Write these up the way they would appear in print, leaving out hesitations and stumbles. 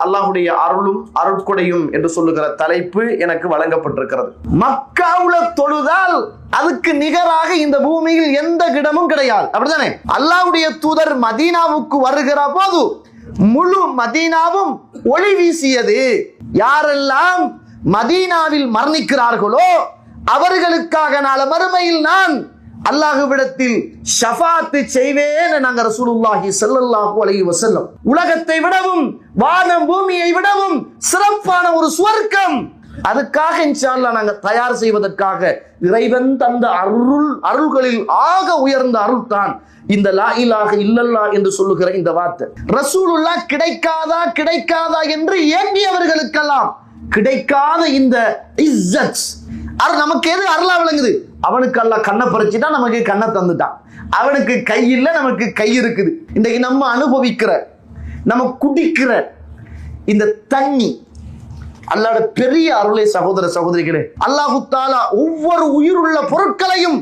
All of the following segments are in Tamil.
அல்லாஹ்வுடைய அருளும் அருட்கொடையும் என்று சொல்லுகிற தலைப்பு எனக்கு வழங்கப்பட்டிருக்கிறது. மக்காவுல தொழுதால் அதுக்கு நிகராக இந்த பூமியில் எந்த இடமும் கிடையாது, அப்படித்தானே? அல்லாஹ்வுடைய தூதர் மதீனாவுக்கு வருகிற போது முழு மதீனாவும் ஒளி வீசியது. யாரெல்லாம் மதீனாவில் மரணிக்கிறார்களோ அவர்களுக்காக நாளை மறுமையில் நான் அல்லாஹ்விடத்தில் ஷஃபாத் செய்வேன் நாங்க ரசூலுல்லாஹி ஸல்லல்லாஹு அலைஹி வஸல்லம். உலகத்தை விடவும் வானம் பூமியை விடவும் சிறப்பான ஒரு சுவர்க்கம், அதுக்காக இன்ஷா அல்லாஹ் நாங்க தயார் செய்வதற்காக இறைவன் தந்த அருள்களில் ஆக உயர்ந்த அருள் தான் இந்த லா இலாஹ இல்லல்லாஹ் என்று சொல்லுகிற இந்த வார்த்தை. ரசூலுல்லாஹ் கிடைக்காதா என்று ஏங்கியவர்களுக்கெல்லாம் கிடைக்காத இந்த இஸ்ஸத் நமக்கு எது அருளா விளங்குது? அவனுக்கு அல்லாஹ் கண்ணை பறிச்சுட்டா நமக்கு கண்ணை தந்துட்டான். அவனுக்கு கை இல்லை, நமக்கு கை இருக்குது. இன்றைக்கு நம்ம அனுபவிக்கிற நம்ம குடிக்கிற இந்த தண்ணி அல்லாஹ்வுடைய பெரிய அருளை சகோதர சகோதரிகளே. அல்லாஹ் தஆலா ஒவ்வொரு உயிருள்ள பொருட்களையும்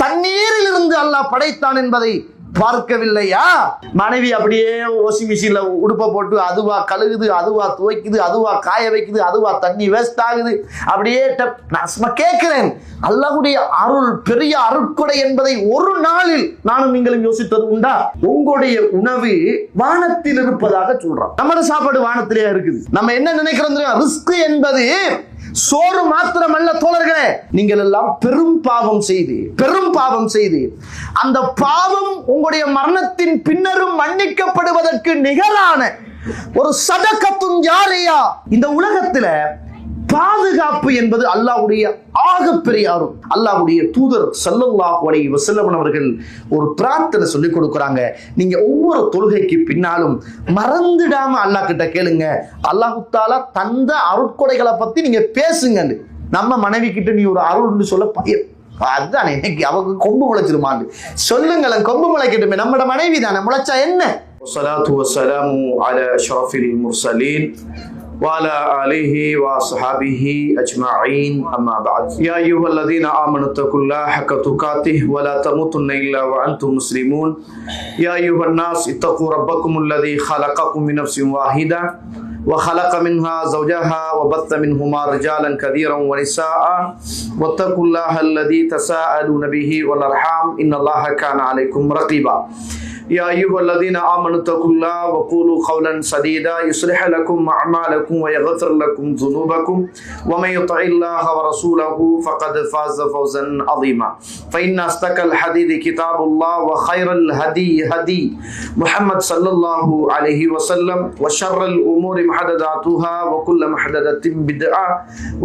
தண்ணீரில் இருந்து அல்லாஹ் படைத்தான் என்பதை பார்க்கவில்லையா? மனைவி அப்படியே வாஷிங் மிஷின்ல உடுப்ப போட்டு அதுவா கழுகுது, அதுவா துவைக்குது, அதுவா காய வைக்குது, அதுவா தண்ணி வேஸ்ட் ஆகுது. அப்படியே நான் கேட்கிறேன், அல்லாஹ்வுடைய அருள் பெரிய அருட்கொடை என்பதை ஒரு நாளில் நானும் நீங்களும் யோசித்தது உண்டா? உங்களுடைய உணவு வானத்தில் இருப்பதாக சொல்றோம். நம்மளோட சாப்பாடு வானத்திலேயே இருக்குது. நம்ம என்ன நினைக்கிறோம்? ரிஸ்க் என்பது சோறு மாத்திரமல்ல தோழர்களே, நீங்கள் எல்லாம் பெரும் பாவம் செய்து அந்த பாவம் உங்களுடைய மரணத்தின் பின்னரும் மன்னிக்கப்படுவதற்கு நிகரான ஒரு சதகத்துன் ஜாரியா. இந்த உலகத்துல பாதுகாப்பு என்பது அல்லாஹ்வுடைய ஆகப்பெரிய அருள். அல்லாஹ்வுடைய தூதர் ஸல்லல்லாஹு அலைஹி வஸல்லம் அவர்கள் ஒரு பிரார்த்தனை சொல்லி கொடுக்குறாங்க. நீங்க ஒவ்வொரு தொழுகைக்கு பின்னாலும் மறந்துடாம அல்லாஹ் கிட்ட கேளுங்க, அல்லாஹ் தஆலா தந்த அருட்கொடைகளை பத்தி நீங்க பேசுங்க. நம்ம மனைவி கிட்ட நீ ஒரு அருள்னு சொல்ல அதுதான் இன்னைக்கு அவங்க கொம்பு முளைச்சிருமாண்டு சொல்லுங்களேன். கொம்பு முளைக்கட்டுமே, நம்மட மனைவி தானே, முளைச்சா என்ன? ஸலாத்து வஸ்ஸலாமு அலா அஷ்ரஃபில் முர்ஸலீன் وعلى آله وصحبه أجمعين أما بعد يا أيها الذين آمنوا اتقوا الله حق تقاته ولا تموتن إلا وأنتم مسلمون يا أيها الناس اتقوا ربكم الذي خلقكم من نفس واحدة وخلق منها زوجها وبث منهما رجالا كثيرا ونساء واتقوا الله الذي تساءلون به والأرحام إن الله كان عليكم رقيبا يا أيها الذين آمنوا اتقوا الله وقولوا قولا سديدا يصلح لكم أعمالكم ويغفر لكم ذنوبكم ومن يطع الله ورسوله فقد فاز فوزا عظيما فإن أصدق الحديث كتاب الله وخير الهدي هدي محمد صلى الله عليه وسلم وشر الأمور محدثاتها وكل محدثة بدعة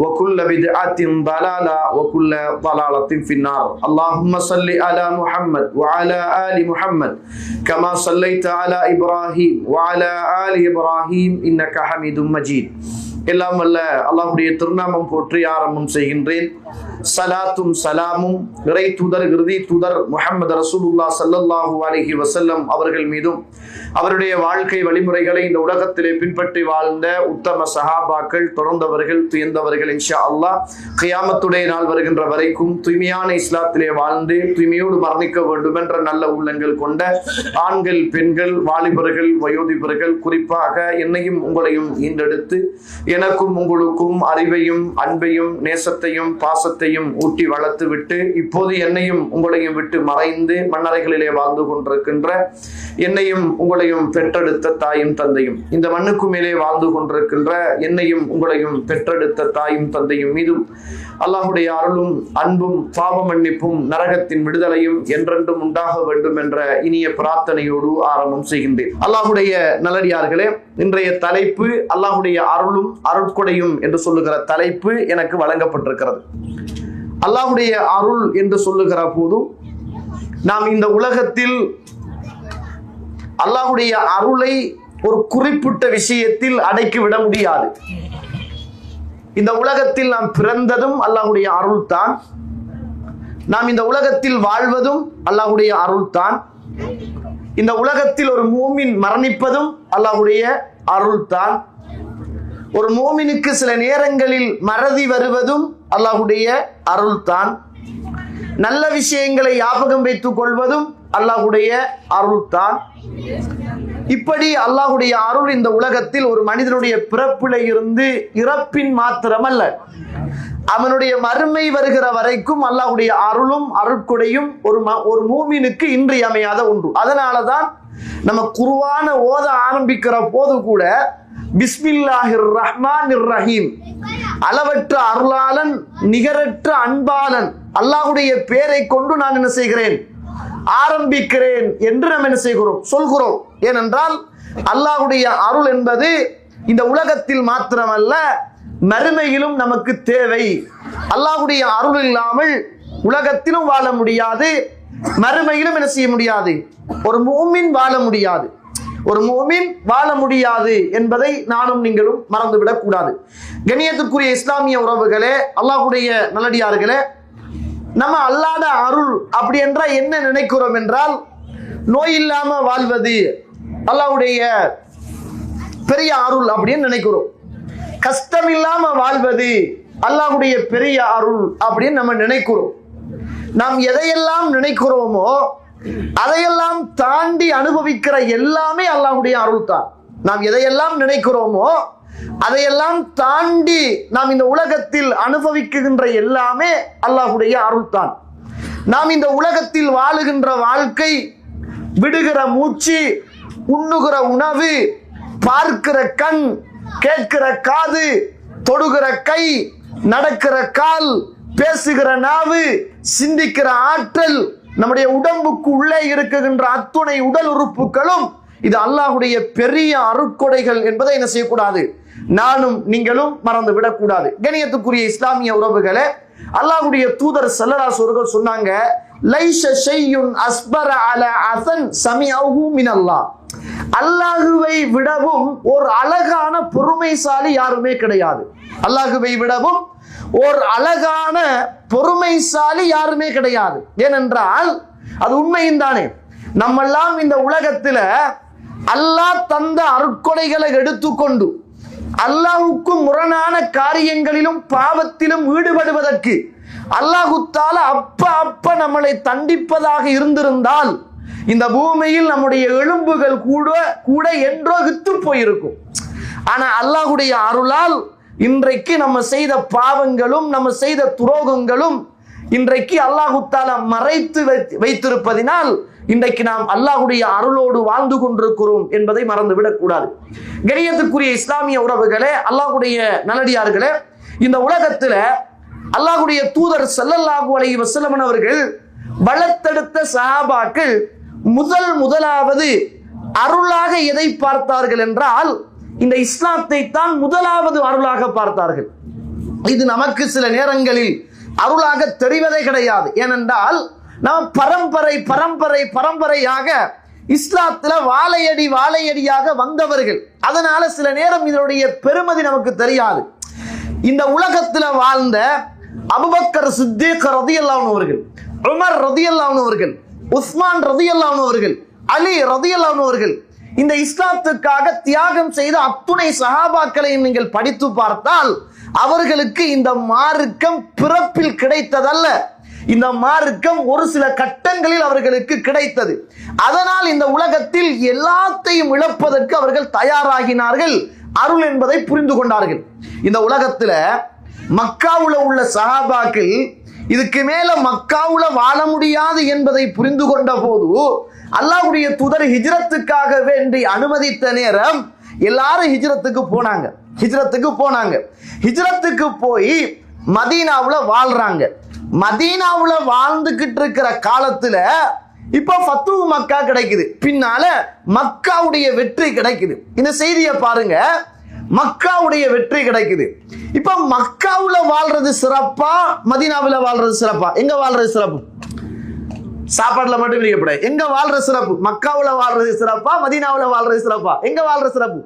وكل بدعة ضلالة وكل ضلالة في النار اللهم صل على محمد وعلى آل محمد كما صليت على إبراهيم وعلى آل إبراهيم إنك حميد مجيد. எல்லாம் அல்ல அல்லாஹ்வுடைய திருநாமம் போற்றி ஆரம்பம் செய்கின்றேன். சலாத்தும் சலாமும் இறை தூதர் இறுதி தூதர் முஹம்மது ரசூலுல்லாஹ் ஸல்லல்லாஹு அலைஹி வஸல்லம் அவர்கள் மீதும் அவருடைய வாழ்க்கை வழிமுறைகளை இந்த உலகத்திலே பின்பற்றி வாழ்ந்த உத்தம சஹாபாக்கள் தொடர்ந்தவர்கள் துயர்ந்தவர்கள் இன்ஷா அல்லாஹ் கியாமத்துடைய நாள் வருகின்ற வரைக்கும் தூய்மையான இஸ்லாத்திலே வாழ்ந்து தூய்மையோடு மரணிக்க வேண்டும் என்ற நல்ல உள்ளங்கள் கொண்ட ஆண்கள் பெண்கள் வாலிபர்கள் வயோதிபர்கள் குறிப்பாக என்னையும் உங்களையும் ஈண்டெடுத்து எனக்கும் உங்களுக்கும் அறிவையும் அன்பையும் நேசத்தையும் பாசத்தையும் ஊட்டி வளர்த்து விட்டு இப்போது என்னையும் உங்களையும் விட்டு மறைந்து மண்ணறைகளிலே வாழ்ந்து கொண்டிருக்கின்ற என்னையும் உங்களையும் பெற்றெடுத்த தாயும் தந்தையும் இந்த மண்ணுக்கு மேலே வாழ்ந்து கொண்டிருக்கின்ற என்னையும் உங்களையும் பெற்றெடுத்த தாயும் தந்தையும் மீதும் அல்லாஹ்வுடைய அருளும் அன்பும் பாவ மன்னிப்பும் நரகத்தின் விடுதலையும் என்றென்றும் உண்டாக வேண்டும் என்ற இனிய பிரார்த்தனையோடு ஆரம்பம் செய்கின்றேன். அல்லாஹ்வுடைய நல்லடியார்களே, இன்றைய தலைப்பு அல்லாஹ்வுடைய அருளும் அருட்கொடையும் என்று சொல்லுகிற தலைப்பு எனக்கு வழங்கப்பட்டிருக்கிறது. அல்லாஹ்வுடைய அருள் என்று சொல்லுகிற போது நாம் இந்த உலகத்தில் அல்லாஹ்வுடைய அருளை ஒரு குறிப்பிட்ட விஷயத்தில் அடக்கிவிட முடியாது. இந்த உலகத்தில் நாம் பிறந்ததும் அல்லாஹ்வுடைய அருள் தான், நாம் இந்த உலகத்தில் வாழ்வதும் அல்லாஹ்வுடைய அருள் தான், இந்த உலகத்தில் ஒரு மூமின் மரணிப்பதும் அல்லாஹ்வுடைய அருள் தான், ஒரு மூமினுக்கு சில நேரங்களில் மறதி வருவதும் அல்லாஹ்வுடைய அருள் தான், நல்ல விஷயங்களை ஞாபகம் வைத்துக் கொள்வதும் அல்லாஹ்வுடைய அருள் தான், இப்படி அல்லாஹ்வுடைய அருள் இந்த உலகத்தில் ஒரு மனிதனுடைய பிறப்பில இருந்து இறப்பின் மாத்திரமல்ல, அவனுடைய மறுமை வருகிற வரைக்கும் அல்லாஹ்வுடைய அருளும் அருட்கொடையும் ஒரு மூமினுக்கு இன்றியமையாத ஒன்று. அதனாலதான் நம்ம குர்ஆன ஓத ஆரம்பிக்கிற போது கூட பிஸ்மில்லாஹிர் ரஹ்மானிர் ரஹீம், அளவற்ற அருளாளன் நிகரற்ற அன்பாளன் அல்லாஹ்வுடைய பெயரை கொண்டு நான் என்ன செய்கிறேன், ஆரம்பிக்கிறேன் என்று நம்ம என்ன செய்கிறோம், சொல்கிறோம். ஏனென்றால் அல்லாஹ்வுடைய அருள் என்பது இந்த உலகத்தில் மாத்திரமல்ல, மறுமையிலும் நமக்கு தேவை. அல்லாஹ்வுடைய அருள் இல்லாமல் உலகத்திலும் வாழ முடியாது, மறுமையிலும் என்ன செய்ய முடியாது, ஒரு மூமின் வாழ முடியாது. ஒரு மூமின் வாழ முடியாது என்பதை நானும் நீங்களும் மறந்துவிடக் கூடாது. கண்ணியத்துக்குரிய இஸ்லாமிய உறவுகளே, அல்லாஹ்வுடைய நல்லடியார்களே, நம்ம அல்லாஹ்வுடைய அருள் அப்படி என்றால் என்ன நினைக்கிறோம் என்றால், நோய் இல்லாம வாழ்வது அல்லாஹ்வுடைய பெரிய அருள் அப்படின்னு நினைக்கிறோம். கஷ்டம் இல்லாம வாழ்வது அல்லாஹ்வுடைய பெரிய அருள் அப்படின்னு நம்ம நினைக்கிறோம். நாம் எதையெல்லாம் நினைக்கிறோமோ அதையெல்லாம் தாண்டி அனுபவிக்கிற எல்லாமே அல்லாஹ்வுடைய அருள் தான். நாம் எதையெல்லாம் நினைக்கிறோமோ அதையெல்லாம் தாண்டி நாம் இந்த உலகத்தில் அனுபவிக்கின்ற எல்லாமே அல்லாஹ்வுடைய அருள் தான். நாம் இந்த உலகத்தில் வாழுகின்ற வாழ்க்கை, விடுகிற மூச்சு, உண்ணுகிற உணவு, பார்க்கிற கண், கேட்கிற காது, தொடுகிற கை, நடக்கிற கால், பேசுகிற நாவு, சிந்திக்கிற ஆற்றல், நம்முடைய உடம்புக்கு உள்ளே இருக்குகின்ற அத்துணை உடல் உறுப்புகளும் இது அல்லாஹ்வுடைய பெரிய அருட்கொடைகள் என்பதை என்ன செய்யக்கூடாது, நானும் நீங்களும் மறந்து விடக்கூடாது. கண்ணியத்துக்குரிய இஸ்லாமிய உறவுகளே, அல்லாஹ்வுடைய தூதர் ஸல்லல்லாஹு அலைஹி வஸல்லம் சொன்னாங்க, லைஸ ஷையுன் அஸ்பர அலா அஸன் சமிஅஹு மினல்லாஹ். அல்லாஹ்வை விடவும் ஒரு அழகான பொறுமைசாலி யாருமே கிடையாது. அல்லாஹ்வை விடவும் ஒரு அழகான பொறுமைசாலி யாருமே கிடையாது. ஏனென்றால் அது உண்மையும் தானே. நம்மெல்லாம் இந்த உலகத்துல அல்லாஹ் தந்த அருட்கொடைகளை எடுத்துக்கொண்டு அல்லாஹ்வுக்கு முரணான காரியங்களிலும் பாவத்திலும் ஈடுபடுவதற்கு அல்லாஹ் தஆலா அப்ப நம்மளை தண்டிப்பதாக இருந்திருந்தால் இந்த பூமியில் நம்முடைய எலும்புகள் கூட என்றோ வித்து போயிருக்கும். ஆனா அல்லாஹ்வுடைய அருளால் இன்றைக்கு நம்ம செய்த பாவங்களும் நம்ம செய்த துரோகங்களும் இன்றைக்கு அல்லாஹ் தஆலா மறைத்து வைத்திருப்பதினால் இன்றைக்கு நாம் அல்லாஹ்வுடைய அருளோடு வாழ்ந்து கொண்டிருக்கிறோம் என்பதை மறந்துவிடக் கூடாது. கண்ணியத்துக்குரிய இஸ்லாமிய உறவுகளே, அல்லாஹ்வுடைய நல்லடியார்களே, இந்த உலகத்துல அல்லாஹ்வுடைய தூதர் ஸல்லல்லாஹு அலைஹி வஸல்லம் அவர்கள் வளர்த்தெடுத்த சஹாபாக்கள் முதலாவது அருளாக எதை பார்த்தார்கள் என்றால், இந்த இஸ்லாத்தை தான் முதலாவது அருளாக பார்த்தார்கள். இது நமக்கு சில நேரங்களில் அருளாக தெரிவதே கிடையாது. ஏனென்றால் நாம் பரம்பரையாக இஸ்லாத்துல வாழையடியாக வந்தவர்கள். அதனால சில நேரம் இதனுடைய பெருமதி நமக்கு தெரியாது. இந்த உலகத்துல வாழ்ந்த அபூபக்கர் சித்தீக் ரலியல்லாஹு அன்ஹு அவர்கள், உமர் ரலியல்லாஹு அன்ஹு அவர்கள், உஸ்மான் ரலியல்லாஹு அன்ஹு அவர்கள், அலி ரலியல்லாஹு அன்ஹு அவர்கள், இந்த இஸ்லாத்துக்காக தியாகம் செய்த அத்துணை சஹாபாக்களை நீங்கள் படித்து பார்த்தால் அவர்களுக்கு இந்த மார்க்கம் பிறப்பில் கிடைத்ததல்ல. இந்த மார்க்கம் ஒரு சில கட்டங்களில் அவர்களுக்கு கிடைத்தது. அதனால் இந்த உலகத்தில் எல்லாத்தையும் இழப்பதற்கு அவர்கள் தயாராகினார்கள். அருள் என்பதை புரிந்து கொண்டார்கள். இந்த உலகத்துல மக்காவுல உள்ள சஹாபாக்கள் இதுக்கு மேல மக்காவுல வாழ முடியாது என்பதை புரிந்து கொண்ட போது அல்லாஹ்வுடைய தூதர் ஹிஜ்ரத்துக்காக வேண்டி அனுமதித்த நேரம் எல்லாரும் ஹிஜ்ரத்துக்கு போனாங்க. ஹிஜ்ரத்துக்கு போய் மதீனாவுல வாழ்றாங்க. மதீனாவுல வாழ்ந்துகிட்டு இருக்கிற காலத்துல இப்ப ஃபத்து மக்கா கிடைக்குது, பின்னால மக்காவுடைய வெற்றி கிடைக்குது. இந்த செய்தியை பாருங்க, மக்காவுடைய வெற்றி கிடைக்குது. இப்ப மக்காவுல வாழ்றது சிறப்பா, மதீனாவுல வாழ்றது சிறப்பா? எங்க வாழ்றது சிறப்பு? சாப்பாடுல மட்டும் இருக்கப்பட எங்க வாழ்ற சிறப்பு? மக்காவுல வாழ்றது சிறப்பா, மதீனாவுல வாழ்றது சிறப்பா? எங்க வாழ்ற சிறப்பு?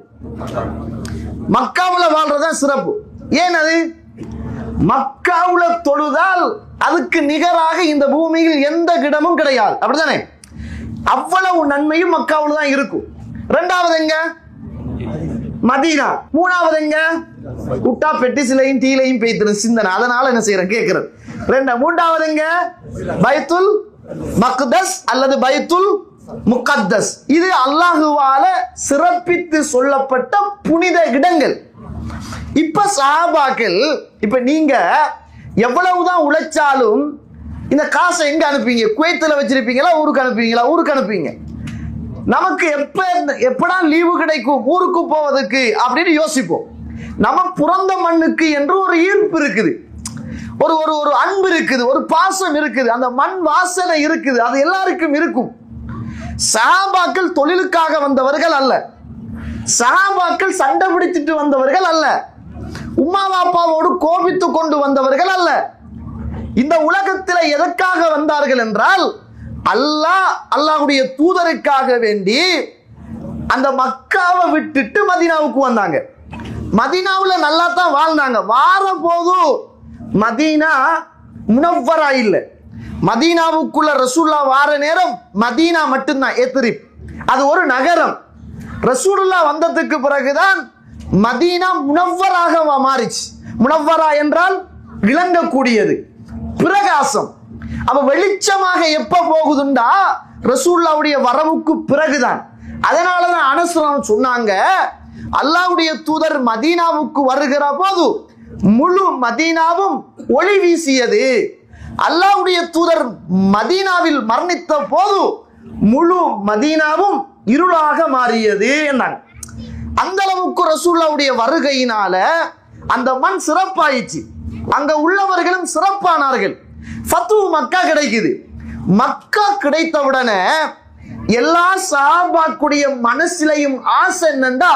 மக்காவுல வாழ்றதுதான் சிறப்பு. ஏன்? அது மக்காவுல தொழுதால் அதுக்கு நிகராக இந்த பூமியில் எந்த இடமும் கிடையாது. அப்படித்தானே? அவ்வளவு நன்மையும் மக்காவுல தான் இருக்கும். இரண்டாவது எங்க? மதீனா. மூணாவது எங்க? குட்டா பெட்டிசிலையும் டீலையும் பேய்த்து சிந்தனை. அதனால என்ன செய்யறேன் கேட்கிறேன். மூன்றாவது எங்க? பைத்துல் மக்தஸ் அல்லது பைத்துல் முகத்தஸ். இது அல்லாஹுவால சிறப்பித்து சொல்லப்பட்ட புனித இடங்கள். இப்ப சஹாபாக்கள், இப்ப நீங்க எவ்வளவுதான் உழைச்சாலும் இந்த காசை எங்க அனுப்புவீங்க? குவைத்துல வச்சிருப்பீங்களா, ஊருக்கு அனுப்புவீங்களா? ஊருக்கு அனுப்புவீங்க. நமக்கு எப்படா லீவு கிடைக்கும் ஊருக்கு போவதற்கு அப்படின்னு யோசிப்போம். நம்ம பிறந்த மண்ணுக்கு என்று ஒரு ஈர்ப்பு இருக்குது, ஒரு ஒரு ஒரு அன்பு இருக்குது, ஒரு பாசம் இருக்குது, அந்த மண் வாசனை இருக்குது, அது எல்லாருக்கும் இருக்கும். சஹாபாக்கள் தொழிலுக்காக வந்தவர்கள் அல்ல, சஹாபாக்கள் சண்டை பிடிச்சிட்டு வந்தவர்கள் அல்ல, உம்மா பாப்பாவோடு கோபித்து கொண்டு வந்தவர்கள் அல்ல. இந்த உலகத்தில் எதற்காக வந்தார்கள் என்றால், அல்லாஹ்வுடைய தூதருக்காக வேண்டி அந்த மக்காவை விட்டுட்டு மதீனாவுக்கு வந்தாங்க. மதீனாவுல நல்லா தான் வாழ்ந்தாங்க. வார போது மதீனா முனவ்வரா இல்லை. மதீனாவுக்குள்ள ரசூலுல்லா வார நேரம் மதீனா மட்டும்தான், எத்ரிப் அது ஒரு நகரம். ரசூலுல்லா வந்ததுக்கு பிறகுதான் மதீனா முனவ்வராக மாறிச்சு. முனவ்வரா என்றால் விளங்கக்கூடியது, பிரகாசம். அப்ப வெளிச்சமாக எப்ப போகுதுண்டா ரசூலுல்லாவுடைய வரவுக்கு பிறகுதான். அதனாலதான் அனஸ் சொன்னாங்க, அல்லாஹ்வுடைய தூதர் மதீனாவுக்கு வருகிற போது முழு மதீனாவும் ஒளி வீசியது. அல்லாஹ்வுடைய தூதர் மதீனாவில் மரணித்த போது முழு மதீனாவும் இருளாக மாறியது என்றாங்க. அந்த அளவுக்கு ரசூலுல்லாவுடைய வருகையினால அந்த மண் சிறப்பாயிச்சு, அங்க உள்ளவர்களும் சிறப்பானார்கள். ஃபத்ஹு மக்கா கிடைக்குது. மக்கா கிடைத்தவுடனே எல்லா சஹாபாக்குடைய மனசிலையும் ஆசை என்னண்டா,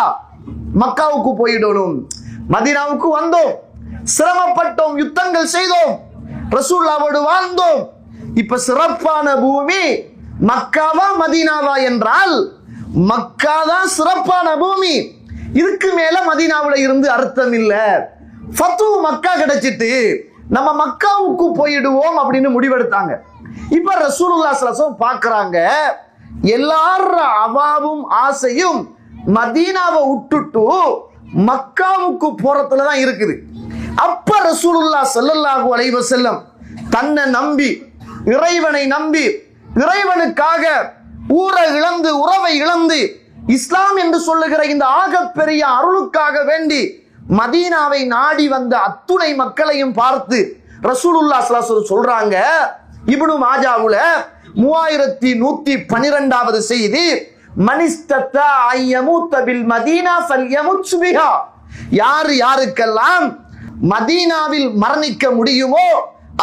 மக்காவுக்கு போயிடணும். மதீனாவுக்கு வந்தோம், சிரமப்பட்டோம், யுத்தங்கள் செய்தோம், ரசூலுல்லாவோடு வாழ்ந்தோம். இப்ப சிறப்பான பூமி மக்காவா மதீனாவா என்றால் மக்கா தான் சிறப்பான பூமி. இதுக்கு மேல மதீனாவுல இருந்து அர்த்தம் இல்ல. ஃபத்ஹு மக்கா கிடைச்சிட்டு நம்ம மக்காவுக்கு போயிடுவோம் அப்படின்னு முடிவெடுத்தாங்க. இப்ப ரசூலுல்லாஹி ஸல்லல்லாஹு அலைஹி வஸல்லம் பார்க்கறாங்க, எல்லார அவாவும் ஆசையும் மதீனாவை விட்டுட்டு மக்காவுக்கு போறதுல தான் இருக்குது. அப்ப ரசூலுல்லாஹி ஸல்லல்லாஹு அலைஹி வஸல்லம் தன்னை நம்பி, இறைவனை நம்பி, இறைவனுக்காக ஊரை இழந்து, உறவை இழந்து, இஸ்லாம் என்று சொல்லுகிற இந்த ஆகப்பெரிய அருளுக்காக வேண்டி மதீனாவை நாடி வந்த அத்துணை மக்களையும் பார்த்து ரசூலுல்லாஹி ஸல்லல்லாஹு அலைஹி வஸல்லம் சொல்றாங்க, இப்னு மாஜாவுல 3112வது செய்தி, மனிஸ்தத்தா அய்யமுத பில் மதீனா ஃபல்யமுத் பிஹா. யார் யாருக்கெல்லாம் மதீனாவில் மரணிக்க முடியுமோ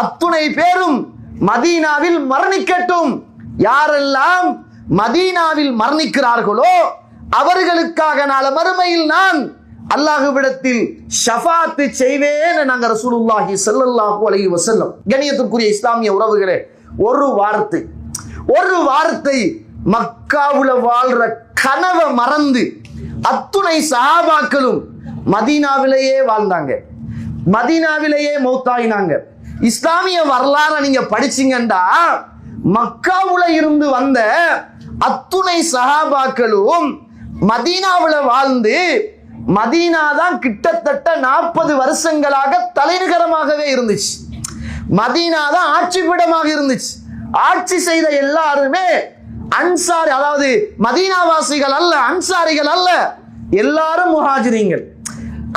அத்துணை பேரும் மதீனாவில் மரணிக்கட்டும். யாரெல்லாம் மதீனாவில் மரணிக்கிறார்களோ அவர்களுக்காக நாள மறுமையில் நான் அல்லாஹ்விடத்தில் ஷஃபாத் செய்வேன் நாங்க ரசூலுல்லாஹி ஸல்லல்லாஹு அலைஹி வஸல்லம். கண்ணியத்துக்குரிய இஸ்லாமிய உறவுகளே, ஒரு வார்த்தை மக்காவுல வாழ்ற கனவை மறந்து அத்துணை சஹாபாக்களும் மதீனாவிலேயே வாழ்ந்தாங்க, மதீனாவிலேயே மௌத்தாயினாங்க. இஸ்லாமிய வரலாறு நீங்க படிச்சீங்கண்டா மக்காவுல இருந்து வந்த அத்துணை சஹாபாக்களும் மதீனாவுல வாழ்ந்து, மதீனா தான் கிட்டத்தட்ட 40 வருஷங்களாக தலைநகரமாகவே இருந்துச்சு. மதீனா தான் ஆட்சிப்பிடமாக இருந்துச்சு. ஆட்சி செய்த எல்லாருமே அன்சாரி, அதாவது மதீனாவாசிகள் அல்ல, அன்சாரிகள் அல்ல, எல்லாரும் முஹாஜிரீன்கள்.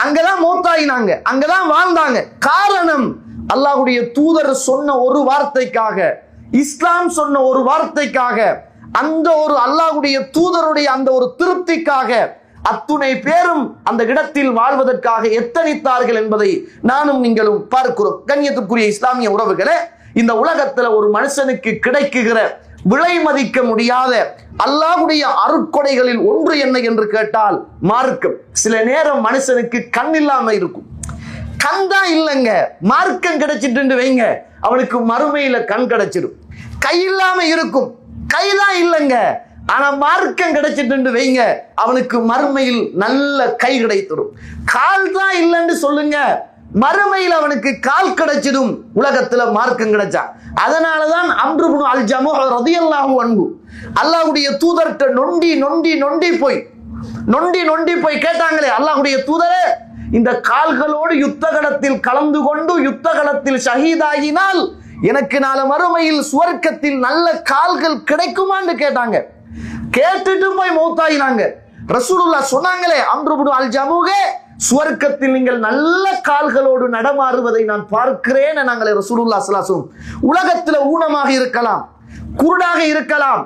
அங்கதான் மௌத்தாயினாங்க, அங்கதான் வாழ்ந்தாங்க. காரணம், அல்லாஹ்வுடைய தூதர் சொன்ன ஒரு வார்த்தைக்காக, இஸ்லாம் சொன்ன ஒரு வார்த்தைக்காக, அந்த ஒரு அல்லாஹ்வுடைய தூதருடைய அந்த ஒரு திருப்திக்காக அத்துணை பேரும் அந்த இடத்தில் வாழ்வதற்காக எத்தனித்தார்கள் என்பதை நானும் நீங்களும் பார்க்கிறோம். கண்ணியத்துக்குரிய இஸ்லாமிய உறவுகளே, இந்த உலகத்துல ஒரு மனுஷனுக்கு கிடைக்குகிற விலை மதிக்க முடியாத அல்லாஹ்வுடைய அருட்கொடைகளில் ஒன்று என்ன என்று கேட்டால் மார்க்கம். சில நேரம் மனுஷனுக்கு கண் இல்லாம இருக்கும், கண் தான் இல்லைங்க, மார்க்கம் கிடைச்சிட்டு வைங்க, அவனுக்கு மறுமையில கண் கிடைச்சிடும். கை இல்லாம இருக்கும், கைதான் இல்லைங்க, ஆனா மார்க்கம் கிடைச்சிட்டு வைங்க, அவனுக்கு மறுமையில் நல்ல கை கிடைத்திடும். கால் தான் இல்லைன்னு சொல்லுங்க, மறுமையில் அவனுக்கு கால் கிடைச்சிடும். உலகத்துல மார்க்கம் கிடைச்சா. அதனாலதான் அம்ரு இப்னு அல் ஜமூஹ் ரலியல்லாஹு அன்ஹு அல்லாஹ்வுடைய தூதர்கிட்ட நொண்டி போய் கேட்டாங்களே, அல்லாஹ்வுடைய தூதரே, இந்த கால்களோடு யுத்த களத்தில் கலந்து கொண்டு யுத்த களத்தில் ஷஹீதாகினால் எனக்கு நாளை மறுமையில் சுவர்க்கத்தில் நல்ல கால்கள் கிடைக்குமான்னு கேட்டாங்க. கேட்டுட்டு போய் மௌத்தாயினாங்க. ரசூலுல்லாஹ் சொன்னாங்களே, அம்ருபுன் அல் ஜமூகே, சுவர்க்கத்தில் நீங்கள் நல்ல கால்களோடு நடமாறுவதை நான் பார்க்கிறேன். நாங்களே ரசூலுல்லாஹ் ஸல்லல்லாஹு அலைஹி வஸல்லம். உலகத்துல ஊனமாக இருக்கலாம், குருடாக இருக்கலாம்,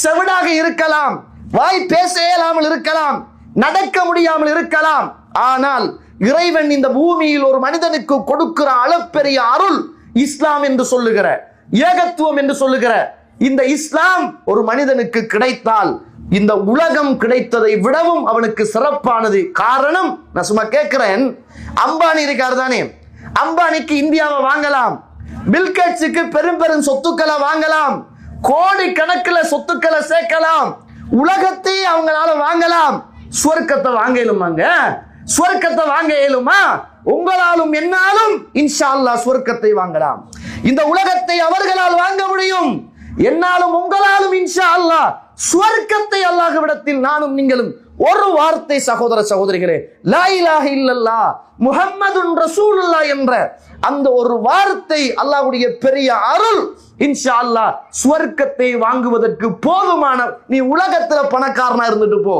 செவிடாக இருக்கலாம், வாய் பேச இயலாமல் இருக்கலாம், நடக்க முடியாமல் இருக்கலாம். ஆனால் இறைவன் இந்த பூமியில் ஒரு மனிதனுக்கு கொடுக்கிற அளப்பெரிய அருள் இஸ்லாம் என்று சொல்லுகிற, ஏகத்துவம் என்று சொல்லுகிற இந்த இஸ்லாம் ஒரு மனிதனுக்கு கிடைத்தால் இந்த உலகம் கிடைத்ததை விடவும் அவனுக்கு சிறப்பானது. காரணம், நான் சும்மா கேட்கிறேன், அம்பானி இருக்காரு தானே, அம்பானிக்கு இந்தியாவை வாங்கலாம், பில்கேட்ஸுக்கு பெரும் பெரும் சொத்துக்களை வாங்கலாம், கோடி கணக்கில் சொத்துக்களை சேர்க்கலாம், உலகத்தை அவங்களால வாங்கலாம். சுவர்க்கத்தை வாங்க இயலுமாங்க? சுவர்க்கத்தை வாங்க இயலுமா? உங்களாலும் என்னாலும் இன்ஷா அல்லாஹ் சுவர்க்கத்தை வாங்கலாம். இந்த உலகத்தை அவர்களால் வாங்க முடியும், என்னாலும் உங்களாலும் இன்ஷா அல்லாஹ் சுவர்க்கத்தை அல்லாஹ்விடத்தில் நானும் நீங்களும் ஒரு வார்த்தை சகோதர சகோதரிகளே, லா இலாஹ இல்லல்லாஹ் முஹம்மதுன் ரசூலுல்லாஹ் என்ற அந்த ஒரு வார்த்தை அல்லாஹ்வுடைய பெரிய அருள் இன்ஷா அல்லாஹ் சுவர்க்கத்தை வாங்குவதற்கு போதுமான. நீ உலகத்துல பணக்காரனா இருந்துட்டு போ,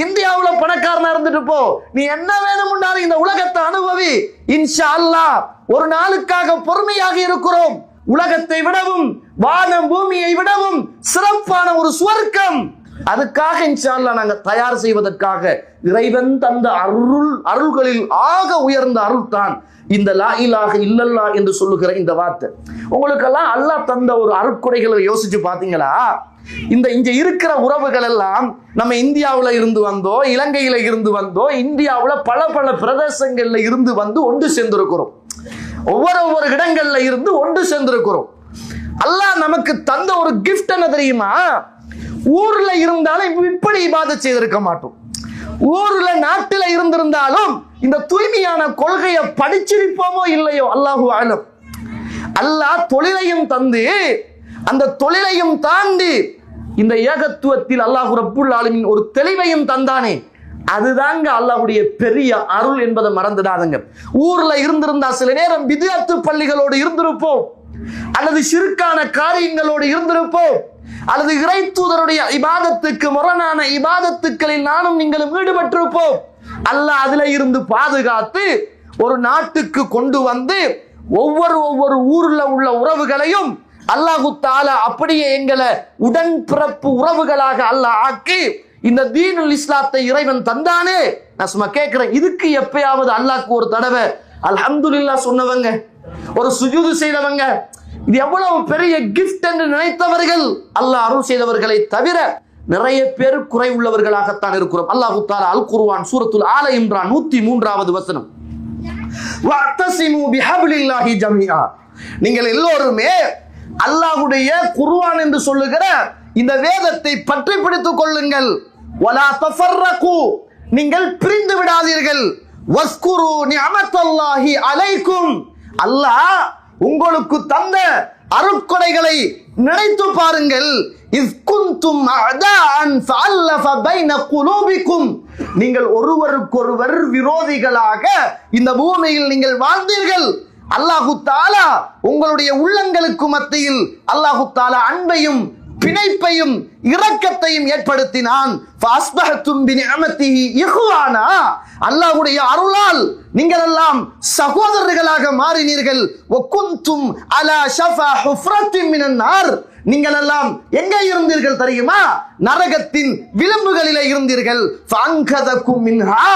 இந்தியாவுல பணக்காரனா இருந்துட்டு போ, நீ என்ன வேணும்னாலும் இந்த உலகத்தை அனுபவி. இன்ஷா அல்லாஹ் ஒரு நாளுக்காக பொறுமையாக இருக்கிறோம். உலகத்தை விடவும் வானம் பூமியை விடவும் சிறப்பான ஒரு சுவர்க்கம், அதுக்காக இன்ஷா அல்லாஹ் நாங்க தயார் செய்வதற்காக இறைவன் தந்த அருள்களில் ஆக உயர்ந்த அருள் தான் இந்த லா இலாஹ இல்லல்லாஹ் என்று சொல்லுகிற இந்த வார்த்தை. உங்களுக்கெல்லாம் அல்லாஹ் தந்த ஒரு அருட்கொடைகளை யோசிச்சு பாத்தீங்களா? இங்க இருக்கிற உறவுகள் எல்லாம் நம்ம இந்தியாவுல இருந்து வந்தோ, இலங்கையில இருந்து வந்தோ, இந்தியாவுல பல பல பிரதேசங்கள்ல இருந்து வந்து ஒன்று சேர்ந்திருக்கிறோம். ஒவ்வொரு இடங்கள்ல இருந்து ஒன்று சேர்ந்திருக்கிறோம். அல்லாஹ் நமக்கு தந்த ஒரு கிஃப்ட் என்ன தெரியுமா? ஊர்ல இருந்தாலும் இப்படி இபாதத் செய்திருக்க மாட்டோம். ஊர்ல நாட்டில இருந்திருந்தாலும் இந்த தூய்மையான கொள்கையை படிச்சிருப்போமோ இல்லையோ, அல்லாஹு அலம். அல்லாஹ் தொழிலையும் தந்து அந்த தொழிலையும் தாண்டி இந்த ஏகத்துவத்தில் அல்லாஹ் ரப்புல் ஆலமீன் ஒரு தெளிவையும் தந்தானே, அதுதாங்க அல்லாஹ்வுடைய பெரிய அருள் என்பதை மறந்துடாதங்க. ஊர்ல இருந்திருந்தா சில நேரம் பித்அத்து பள்ளிகளோடு இருந்திருப்போம், அல்லது ஷிர்கான காரியங்களோடு இருந்திருப்போம், அல்லது இறை தூதருடைய இபாதத்துக்கு முரணான இபாதத்துக்களில் நானும் நீங்களும் ஈடுபட்டிருப்போம். அல்லாஹ் அதுல இருந்து பாதுகாத்து ஒரு நாட்டுக்கு கொண்டு வந்து ஒவ்வொரு ஊர்ல உள்ள உறவுகளையும் அல்லாஹு தஆலா அப்படியே எங்களை உடன்பிறப்பு உறவுகளாக அல்லாஹ் ஆக்கி இந்த தீனுல் இஸ்லாத்தை இறைவன் தந்தானே. நான் சும்மா கேட்கிறேன், இதுக்கு எப்பயாவது அல்லாஹ்க்கு ஒரு தடவை அல்ஹம்துலில்லாஹ் சொன்னவங்க, ஒரு சுஜூது செய்தவங்க, இது எவ்வளவு பெரிய கிஃப்ட் என்று நினைத்தவர்கள் அல்லாஹ் அருள் செய்தவர்களை தவிர நிறைய பேர் குறை உள்ளவர்களாகத்தான் இருக்கிறோம். அல்லாஹு தஆலா அல் குர்ஆன் சூரத்துல் ஆல இம்ரான் 103வது வசனம், வஅத்தஸிமு பிஹப்லில்லாஹி ஜமீஆ, நீங்கள் எல்லோருமே அல்லாஹ்வுடைய குர்ஆன் என்று சொல்லுகிற இந்த வேதத்தை பற்றி பிடித்துக் கொள்ளுங்கள். வலா தஃபர்ரகு, நீங்கள் பிரிந்து விடாதீர்கள். வஸ்குரு நிஅமத்தல்லாஹி அலைக்கும், அல்லாஹ் உங்களுக்கு தந்த அருட்கொடைகளை நினைத்து பாருங்கள். இஸ் குன்தும் அஅதான் ஃபஅல்லஃப பைன குலூபிக்கும், நீங்கள் ஒருவருக்கொருவர் விரோதிகளாக இந்த பூமியில் நீங்கள் வாழ்ந்தீர்கள். அல்லாஹு தஆலா உங்களுடைய உள்ளங்களுக்கு மத்தியில் அல்லாஹு தஆலா அன்பையும் பிணைப்பையும் இரக்கத்தையும் ஏற்படுத்தினான். ஃபஅஸ்பஹதும் பினிஅமத்திஹி இஹ்வானா, அல்லாஹ்வுடைய அருளால் நீங்கள் எல்லாம் சகோதரர்களாக மாறினீர்கள். வகுந்தும் அலா ஷஃபா ஹுஃப்ரத்தின் மினன் நார், நீங்கள் எல்லாம் எங்கே இருந்தீர்கள் தெரியுமா? நரகத்தின் விளிம்புகளிலே இருந்தீர்கள். ஃபஅன்கதகும் மின்ஹா,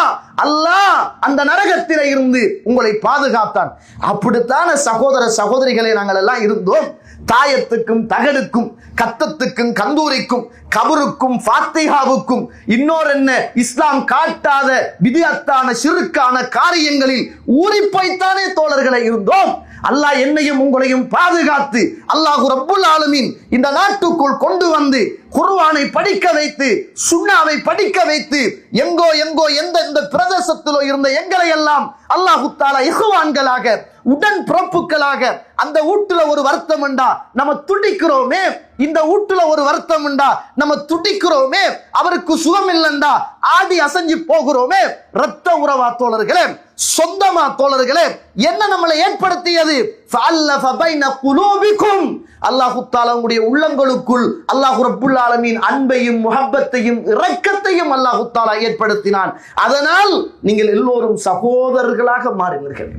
அல்லாஹ் அந்த நரகத்திலே இருந்து உங்களை பாதுகாத்தான். அப்படித்தான சகோதர சகோதரிகளே நாங்கள் எல்லாம் இருந்தோம். தாயத்துக்கும் தகடுக்கும், கத்தத்துக்கும் கந்தூரிக்கும், கபருக்கும் ஃபாத்திஹாவுக்கும், இன்னொரு என்ன இஸ்லாம் காட்டாத பித்அத்தான ஷிர்கான காரியங்களில் ஊறிப்போய்த்தானே தோழர்களை இருந்தோம். அல்லாஹ் என்னையும் உங்களையும் பாதுகாத்து அல்லாஹ் ரப்புல் ஆலமீன் இந்த நாட்டுக்குள் கொண்டு வந்து குர்ஆனை படிக்க வைத்து, சுன்னாவை படிக்க வைத்து, எங்கோ எந்த பிரதேசத்திலோ இருந்த எங்களை எல்லாம் அல்லாஹு தஆலா இஹ்வான்களாக, உடன் பிறப்புகளாக, அந்த வீட்டுல ஒரு வருத்தம் உண்டா நம்ம துடிக்கிறோமே, இந்த வீட்டுல ஒரு வருத்தம் உண்டா நம்ம துடிக்கிறோமே, அவருக்கு சுகம் இல்லைண்டா ஆடி அசைஞ்சு போகிறோமே. இரத்த உறவா தோழர்களே, சொந்தமா தோழர்களே, என்ன நம்மளை ஏற்படுத்தியது? ஃபஅல்லஃப பைன குலூபிக்கும், அல்லாஹ் தஆலா உங்களுடைய உள்ளங்களுக்குள் அல்லாஹ் ரப்புல் ஆலமீன் அன்பையும் முஹப்பத்தையும் இரக்கத்தையும் அல்லாஹ் தஆலா ஏற்படுத்தினான். அதனால் நீங்கள் எல்லோரும் சகோதரர்களாக மாறினீர்கள்.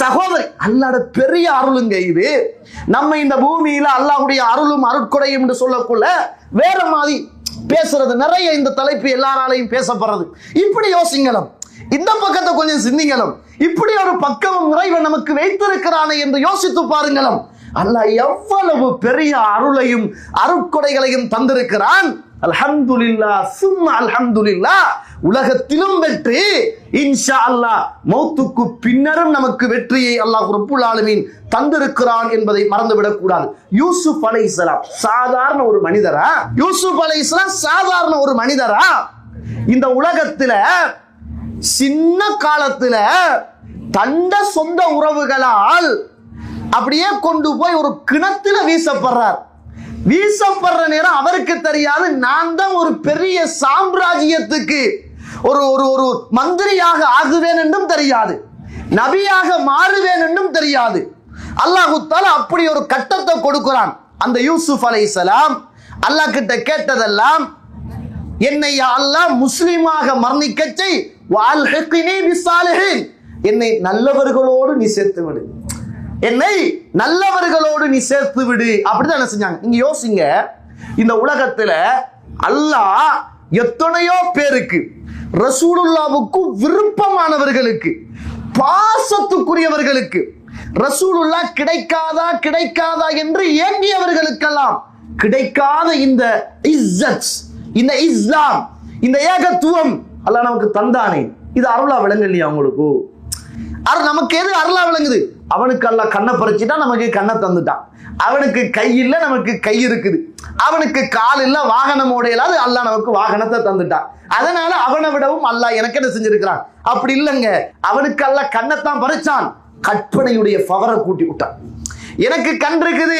சகோதரி, அல்லாஹ்வுடைய பெரிய அருளுங்க இது. நம்ம இந்த பூமியில அல்லாஹ்வுடைய அருளும் அருட்கொடையும் என்று சொல்லக்குள்ள வேற மாதிரி பேசுறது நிறைய. இந்த தலைப்பு எல்லாராலையும் பேசப்படுறது. இப்படி யோசிங்களும், இந்த பக்கத்தை கொஞ்சம் சிந்திங்களும். இப்படி ஒரு பக்கம் இறைவன் நமக்கு வைத்திருக்கிறானே என்று யோசித்து பாருங்களும். அல்லாஹ் எவ்வளவு பெரிய அருளையும் அருட்கொடைகளையும் தந்திருக்கிறான். அல்ஹம்துலில்லாஹ் சும்ம அல்ஹம்துலில்லாஹ். உலகத்திலும் வெற்றி, இன்ஷா அல்லாஹ் மௌத்துக்கு பின்னரும் நமக்கு வெற்றியை அல்லாஹ் ரப்புல் ஆலமீன் தந்திருக்கிறான் என்பதை மறந்துவிடக் கூடாது. யூசுப் அலைஹிஸ்ஸலாம் சாதாரண ஒரு மனிதரா? யூசுப் அலைஹிஸ்ஸலாம் சாதாரண ஒரு மனிதரா? இந்த உலகத்துல சின்ன காலத்துல தண்ட சொந்த உறவுகளால் அப்படியே கொண்டு போய் ஒரு கிணத்துல வீசப்படுறார். வீசப்படுற நேரம் அவருக்கு தெரியாது, நான் தான் ஒரு பெரிய சாம்ராஜ்யத்துக்கு ஒரு ஒரு ஒரு மந்திரியாக ஆகுவேன் என்றும் தெரியாது, நபியாக மாறுவேன் என்றும் தெரியாது. அல்லாஹ் தஆலா அப்படி ஒரு கட்டத்தை கொடுக்கிறான். அந்த யூசுப் அலைஹிஸ்ஸலாம் அல்லாஹ் கிட்ட கேட்டதெல்லாம், என்னை அல்லாஹ் முஸ்லிமாக மரணிக்க செய், வஅல்ஹிக்னி பிஸ்ஸாலிஹீன், என்னை நல்லவர்களோடு நீ சேர்த்து விடு, என்னை நல்லவர்களோடு நீ சேர்த்து விடு. அப்படிதான் என்ன செஞ்சாங்க? நீங்க யோசிங்க, இந்த உலகத்துல அல்லாஹ் எத்தனையோ பேருக்கு, ரசூலுல்லாவுக்கு விருப்பமானவர்களுக்கு, பாசத்துக்குரியவர்களுக்கு, ரசூலுல்லா கிடைக்காதா கிடைக்காதா என்று ஏங்கியவர்களுக்கெல்லாம் கிடைக்காத இந்த இஸ்ஸத், இந்த இஸ்லாம், இந்த ஏகத்துவம் அல்லாஹ் நமக்கு தந்தானே, இது அருளா விளங்கலையா உங்களுக்கு? நமக்கு எது அருளா விளங்குது? அவனுக்கு அல்லாஹ் கண்ணை பறிச்சுட்டா நமக்கு கண்ணை தந்துட்டான். அவனுக்கு கை இல்ல, நமக்கு கை இருக்குது. அவனுக்கு கால் இல்ல, வாகனம் ஓடையலாது, அல்லாஹ் நமக்கு வாகனத்தை தந்துட்டான். அதனால அவனை விடவும் அல்லாஹ் எனக்கு என்ன செஞ்சிருக்கிறான்? அப்படி இல்லைங்க, அவனுக்கு அல்லாஹ் கண்ணைத்தான் பறிச்சான், கற்பனையுடைய பவரை கூட்டி விட்டான். எனக்கு கண் இருக்குது,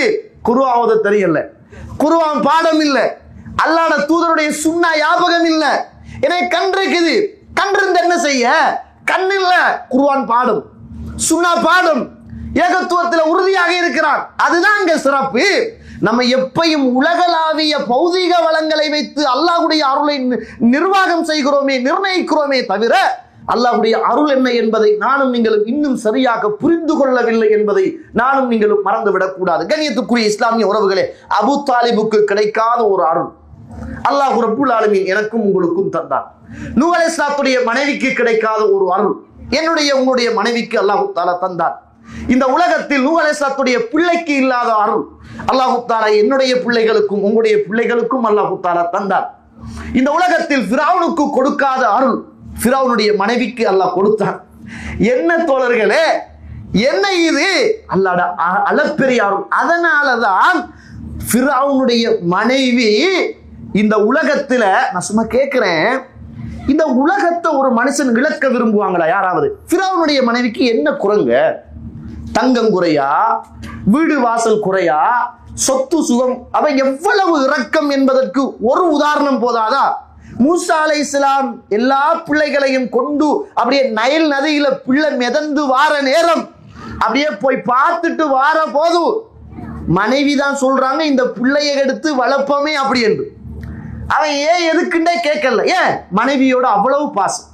குர்ஆன் ஓத தெரியல, குர்ஆன் பாடம் இல்ல, அல்லாஹ்வுடைய தூதருடைய சுன்னா ஞாபகம் இல்ல, எனக்கு கண் இருக்குது. கண் இருந்து என்ன செய்ய? கண் இல்ல, குர்ஆன் பாடும், சுன்னா பாடும், ஏகத்துவத்தில் உறுதியாக இருக்கிறான். அதுதான் அங்க சிறப்பு. நம்ம எப்பையும் உலகளாவிய பௌதிக வளங்களை வைத்து அல்லாஹ்வுடைய அருளை நிர்வாகம் செய்கிறோமே, நிர்ணயிக்கிறோமே தவிர அல்லாஹ்வுடைய அருள் என்ன என்பதை நானும் நீங்களும் இன்னும் சரியாக புரிந்து கொள்ளவில்லை என்பதை நானும் நீங்களும் மறந்துவிடக் கூடாது. கண்ணியத்துக்குரிய இஸ்லாமிய உறவுகளே, அபூ தாலிபுக்கு கிடைக்காத ஒரு அருள் அல்லாஹ் ரப்புல் ஆலமீன் எனக்கும் உங்களுக்கும் தந்தான். நூஹ் அலைஹிஸ்ஸலாத்துடைய மனைவிக்கு கிடைக்காத ஒரு அருள் என்னுடைய உங்களுடைய மனைவிக்கு அல்லாஹ் தஆலா தந்தான். இந்த உலகத்தில் நூஹ் அலைஹிஸ்ஸலாத்துடைய பிள்ளைக்கு இல்லாத அருள் அல்லாஹ் தஆலா என்னுடைய பிள்ளைகளுக்கும் உங்களுடைய பிள்ளைகளுக்கும் அல்லாஹ் தஆலா தந்தான். இந்த உலகத்தில் ஃபிரௌனுக்கு கொடுக்காத அருள் ஃபிரௌனுடைய மனைவிக்கு அல்லாஹ் கொடுத்தான். என்ன தோழர்களே, என்ன இது? அல்லாஹ்வுடைய அளப்பெரிய அருள். அதனாலதான் ஃபிரௌனுடைய மனைவி இந்த உலகத்துல, நான் சும்மா கேட்கிறேன், இந்த உலகத்தை ஒரு மனுஷன் இழக்க விரும்புவாங்களா யாராவது? ஃபிரௌனுடைய மனைவிக்கு என்ன குறைங்க? தங்கம் குறையா? வீடு வாசல் குறையா? சொத்து சுகம்? அவ எவ்வளவு இரக்கம் என்பதற்கு ஒரு உதாரணம் போதாதா? மூசா அலைஹிஸ்ஸலாம் எல்லா பிள்ளைகளையும் கொண்டு அப்படியே நைல் நதியில பிள்ளை மிதந்து வார நேரம் அப்படியே போய் பார்த்துட்டு வார போது மனைவி தான் சொல்றாங்க, இந்த பிள்ளையை எடுத்து வளர்ப்போமே அப்படி என்று. அவன் ஏன் எதுக்குண்டே கேட்கல. ஏன்? மனைவியோட அவ்வளவு பாசம்.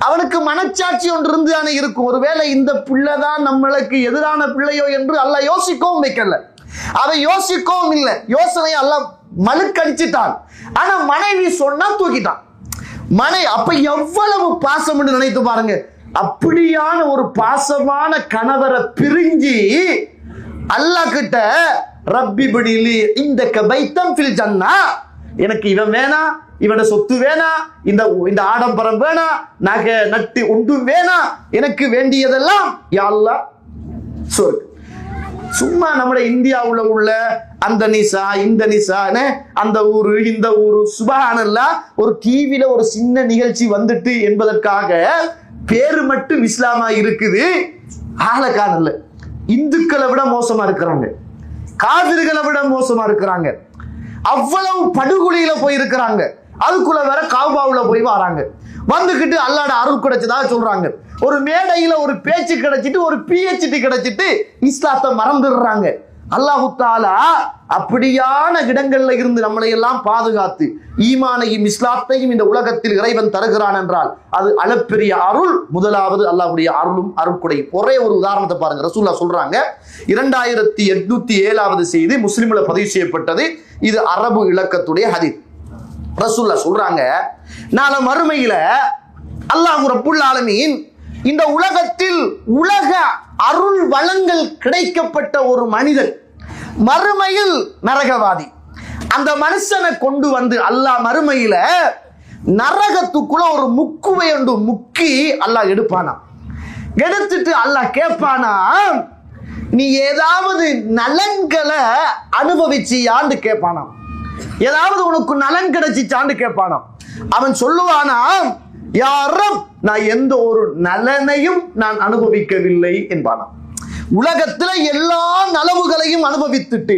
அவனுக்கு மனச்சாட்சி ஒன்று இருந்து தானே இருக்கும். ஒருவேளை இந்த பிள்ளைதான் நம்மளுக்கு எதிரான பிள்ளையோ என்று அல்லாஹ் யோசிக்கவும் வைக்கல. அவன் யோசிக்கவும் இல்லை, யோசனை அல்லாஹ் மழுக்கடிச்சிட்டான். ஆனா மனைவி சொன்னா தூக்கிட்டான். அப்ப எவ்வளவு பாசம் என்று நினைத்து பாருங்க. அப்படியான ஒரு பாசமான கணவரை பிரிஞ்சு அல்லாஹ் கிட்ட ரப்பி பிடிலி இந்த பைத்தம் ஃபில் ஜன்னா, எனக்கு இவன் வேணா, இவன சொத்து வேணா, இந்த ஆடம்பரம் வேணா, நகை நட்டு ஒன்றும் வேணா, எனக்கு வேண்டியதெல்லாம் யா அல்லாஹ் சொல். சும்மா நம்முடைய இந்தியாவுல உள்ள அந்த நிசா இந்த நிசா, அந்த ஊரு இந்த ஊரு, சுபஹானல்லாஹ், ஒரு டிவில ஒரு சின்ன நிகழ்ச்சி வந்துட்டு என்பதற்காக பேரு மட்டும் இஸ்லாமா இருக்குது, ஆளக்கானல்ல இந்துக்களை விட மோசமா இருக்கிறாங்க, காவிர்களை விட மோசமா இருக்கிறாங்க, அவ்வளவு படுகொலையில போயிருக்கிறாங்க. அதுக்குள்ள வேற காபாவுல போய் வராங்க. வந்துகிட்டு அல்லாஹ்ட அருள் கிடைச்சதா சொல்றாங்க. ஒரு மேடையில ஒரு பேச்சு கிடைச்சிட்டு ஒரு PhD கிடைச்சிட்டு இஸ்லாத்தை மறந்துடுறாங்க. அல்லாஹ் தஆலா அப்படியான இடங்கள்ல இருந்து நம்மளை எல்லாம் பாதுகாத்து ஈமானையும் இஸ்லாத்தையும் இந்த உலகத்தில் இறைவன் தருகிறான் என்றால் அது அளப்பெரிய அருள். முதலாவது அல்லாஹ்வுடைய அருளும் அருட்கொடையும். ஒரே ஒரு உதாரணத்தை பாருங்க. ரசூலுல்லாஹ் சொல்றாங்க, 2807வது செய்தி முஸ்லிம்ல பதிவு செய்யப்பட்டது. இது அரபு இலக்கத்துடைய ஹதீஸ். ரசூலுல்லாஹ் சொல்றாங்க, நாளை மறுமையில அல்லாஹ் ரப்புல் ஆலமீன் இந்த உலகத்தில் உலக அருள் வளங்கள் கிடைக்கப்பட்ட ஒரு மனிதன் மறுமையில் நரகவாதி, அந்த மனுஷனை கொண்டு வந்து அல்லாஹ் மறுமையில நரகத்துக்குள்ள ஒரு முக்குவை ஒன்று முக்கி அல்லாஹ் எடுப்பானா. எடுத்துட்டு அல்லாஹ் கேட்பானா, நீ ஏதாவது நலன்களை அனுபவிச்சியான்னு கேட்பானா, ஏதாவது உனக்கு நலன் கிடைச்சிச்சான்னு கேட்பானா. அவன் சொல்லுவானா, யா ரப், நான் எந்த ஒரு நலனையும் நான் அனுபவிக்கவில்லை என்பானா. உலகத்துல எல்லா நலவுகளையும் அனுபவித்துட்டு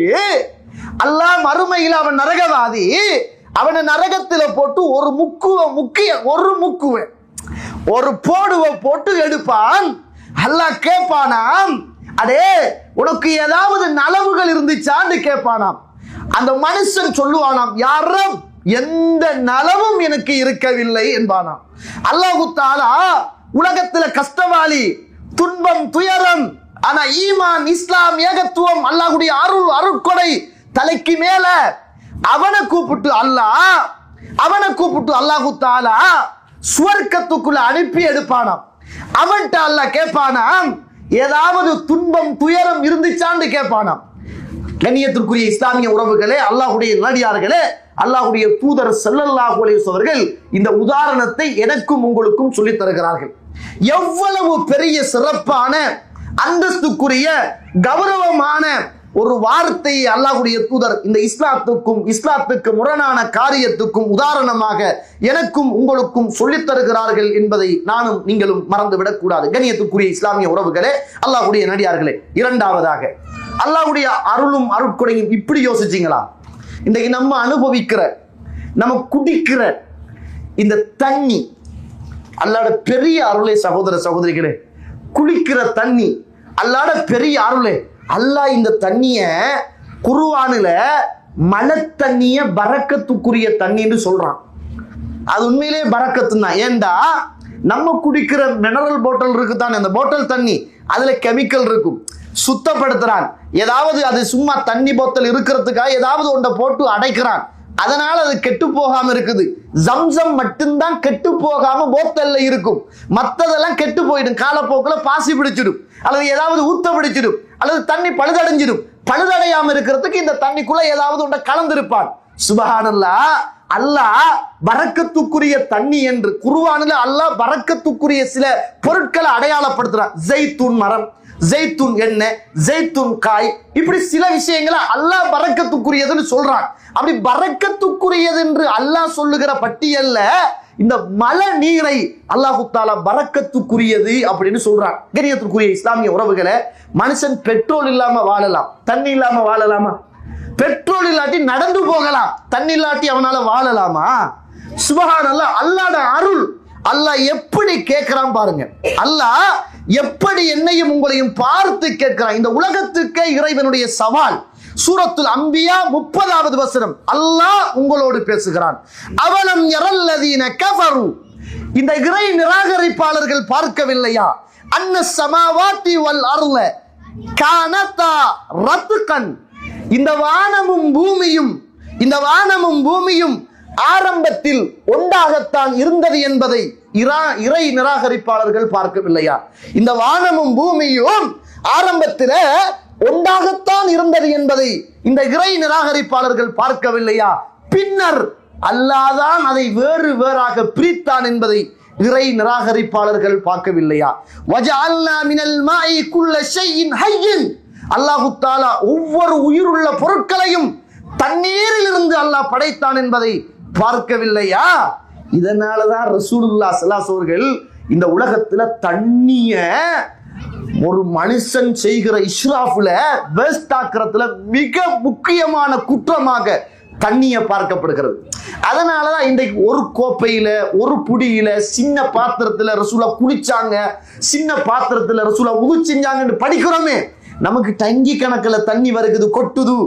அல்லாஹ் மறுமையில் அவன் நரகவாதி, அவனை நரகத்துல போட்டு ஒரு முக்குவை ஒரு போடுவை போட்டு எடுப்பான். அல்லாஹ் கேட்பானாம், அடே உனக்கு ஏதாவது நலவுகள் இருந்துச்சான்னு கேட்பானாம். அந்த மனுஷன் சொல்லுவானாம், யாரும் எந்த நலவும் எனக்கு இருக்கவில்லை என்பானாம். அல்லாஹ் தஆலா உலகத்துல கஷ்டவாளி, துன்பம், துயரம், ஆனா ஈமான், இஸ்லாம், ஏகத்துவம், அல்லாஹ்வுடைய அருட்கொடை தலைக்கு மேல அவனை கூப்பிட்டு அல்லாஹ் தஆலா சுவர்க்கத்துக்குள்ள அனுப்பி எடுப்பானாம். அவன்கிட்ட அல்லாஹ் கேட்பானாம், ஏதாவது துன்பம், துயரம் இருந்துச்சான்னு கேட்பானாம். கண்ணியத்திற்குரிய இஸ்லாமிய உறவுகளே, அல்லாஹ்வுடைய நல்லடியார்களே, அல்லாஹ்வுடைய தூதர் ஸல்லல்லாஹு அலைஹி வஸல்லம் அவர்கள் இந்த உதாரணத்தை எனக்கும் உங்களுக்கும் சொல்லித் தருகிறார்கள். எவ்வளவு பெரிய சிறப்பான அந்தஸ்துக்குரிய கௌரவமான ஒரு வார்த்தையை அல்லாஹ்வுடைய தூதர் இந்த இஸ்லாத்துக்கு முரணான காரியத்துக்கும் உதாரணமாக எனக்கும் உங்களுக்கும் சொல்லித் தருகிறார்கள் என்பதை நானும் நீங்களும் மறந்துவிடக் கூடாது. கண்ணியத்துக்குரிய இஸ்லாமிய உறவுகளே, அல்லாஹ்வுடைய நடிகார்களே, இரண்டாவதாக அல்லாஹ்வுடைய அருளும் அருட்கொடையும் இப்படி யோசிச்சீங்களா? இன்றைக்கு நம்ம அனுபவிக்கிற, நம்ம குடிக்கிற இந்த தண்ணி அல்லாஹ்வுடைய பெரிய அருளே. சகோதர சகோதரிகளே, குளிக்கிற தண்ணி அல்லாஹ்வுடைய பெரிய அருளே. அல்லாஹ் இந்த தண்ணிய குர்ஆனில மழை தண்ணிய பரக்கத்துக்குரிய தண்ணின்னு சொல்றான். அது உண்மையிலேயே பரக்கத்து தான். ஏண்டா நம்ம குடிக்கிற மினரல் பாட்டில் இருக்குதான், அந்த பாட்டில் தண்ணி அதுல கெமிக்கல் இருக்கும், சுத்தப்படுத்துறான். ஏதாவது அது சும்மா தண்ணி போத்தல் இருக்கிறதுக்காக ஏதாவது ஒன்றை போட்டு அடைக்கிறான், அதனால அது கெட்டு போகாம இருக்குது. ஜம்சம் மட்டும்தான் கெட்டு போகாம போத்தல்ல இருக்கும், மற்றதெல்லாம் கெட்டு போயிடும். காலப்போக்கில் பாசி பிடிச்சிடும், அல்லது ஏதாவது ஊத்த பிடிச்சிடும், அல்லது தண்ணி பழுதடைஞ்சிடும். பழுதடையாம இருக்கிறதுக்கு இந்த தண்ணிக்குள்ள ஏதாவது ஒன்றை கலந்திருப்பான். சுபஹானல்லாஹ், அல்லாஹ் பரக்கத்துக்குரிய தண்ணி என்று குர்ஆனில் அல்லாஹ் பரக்கத்துக்குரிய சில பொருட்களை அடையாளப்படுத்துறான். ஜெய்தூன் மரம், ஜெய்தூன் எண்ணெய், ஜெய்தூன் காய், இப்படி சில விஷயங்களை அல்லாஹ் பரக்கத்துக்குரியதுன்னு சொல்றான். அப்படி பரக்கத்துக்குரியது என்று அல்லாஹ் சொல்லுகிற பட்டியல்ல இந்த மழை நீரை அல்லாஹ் தஆலா பரக்கத்துக்குரியது அப்படின்னு சொல்றான். கண்ணியத்துக்குரிய இஸ்லாமிய உறவுகளே, மனுஷன் பெட்ரோல் இல்லாம வாழலாம், தண்ணி இல்லாம வாழலாமா? பெட்ரோல் இல்லாட்டி நடந்து போகலாம், தண்ணி இல்லாட்டி அவனால வாழலாமா? சுப்ஹானல்லாஹ், அல்லாஹ்வுடைய அருள். அல்லாஹ் எப்படி கேட்கிறான் பாருங்க. அல்லாஹ் எப்படி என்னையும் உங்களையும் பார்த்து கேட்கிறான். இந்த உலகத்துக்கே இறைவனுடைய சவால். சூரத்துல் அம்பியா 30வது வசனம் அல்லாஹ் உங்களோடு பேசுகிறான். அவலம் யரல்லதீன கஃபரு, இந்த இறை நிராகரிப்பாளர்கள் பார்க்கவில்லையா? அன்ன ஸமாவாத்தி வல் அர்ல கானதா ரத்கன், இந்த வானமும் பூமியும் ஆரம்பத்தில் ஒன்றாகத்தான் இருந்தது என்பதை இறை நிராகரிப்பாளர்கள் பார்க்கவில்லையா? இந்த வானமும் பூமியும் ஆரம்பத்தில் ஒன்றாகத்தான் இருந்தது என்பதை இந்த இறை நிராகரிப்பாளர்கள் பார்க்கவில்லையா? பின்னர் அல்லாஹ்தான் அதை வேறு வேறாக பிரித்தான் என்பதை இறை நிராகரிப்பாளர்கள் பார்க்கவில்லையா? வஜஅல்னா மினல் மாஇ குல்ல ஷைஇன் ஹய்யின், அல்லாஹ் தஆலா ஒவ்வொரு உயிருள்ள பொருட்களையும் தண்ணீரில் இருந்து அல்லாஹ் படைத்தான் என்பதை பார்க்கவில்லையா? இதனாலதான் ரசூலுல்லாஹ் ஸல்லல்லாஹு அலைஹி அவர்கள் இந்த உலகத்துல தண்ணிய ஒரு மனுஷன் செய்கிற இஸ்ராஃப்ல வேஸ்ட் ஆக்குறதுல மிக முக்கியமான குற்றமாக தண்ணியை பார்க்கப்படுகிறது. அதனாலதான் இன்றைக்கு ஒரு கோப்பையில ஒரு புடியில சின்ன பாத்திரத்துல ரசூலா குளிச்சாங்க, சின்ன பாத்திரத்துல ரசூலா உது செஞ்சாங்கன்னு படிக்கிறோமே. நமக்கு டங்கி கணக்குல தண்ணி வருகுது, கொட்டுது,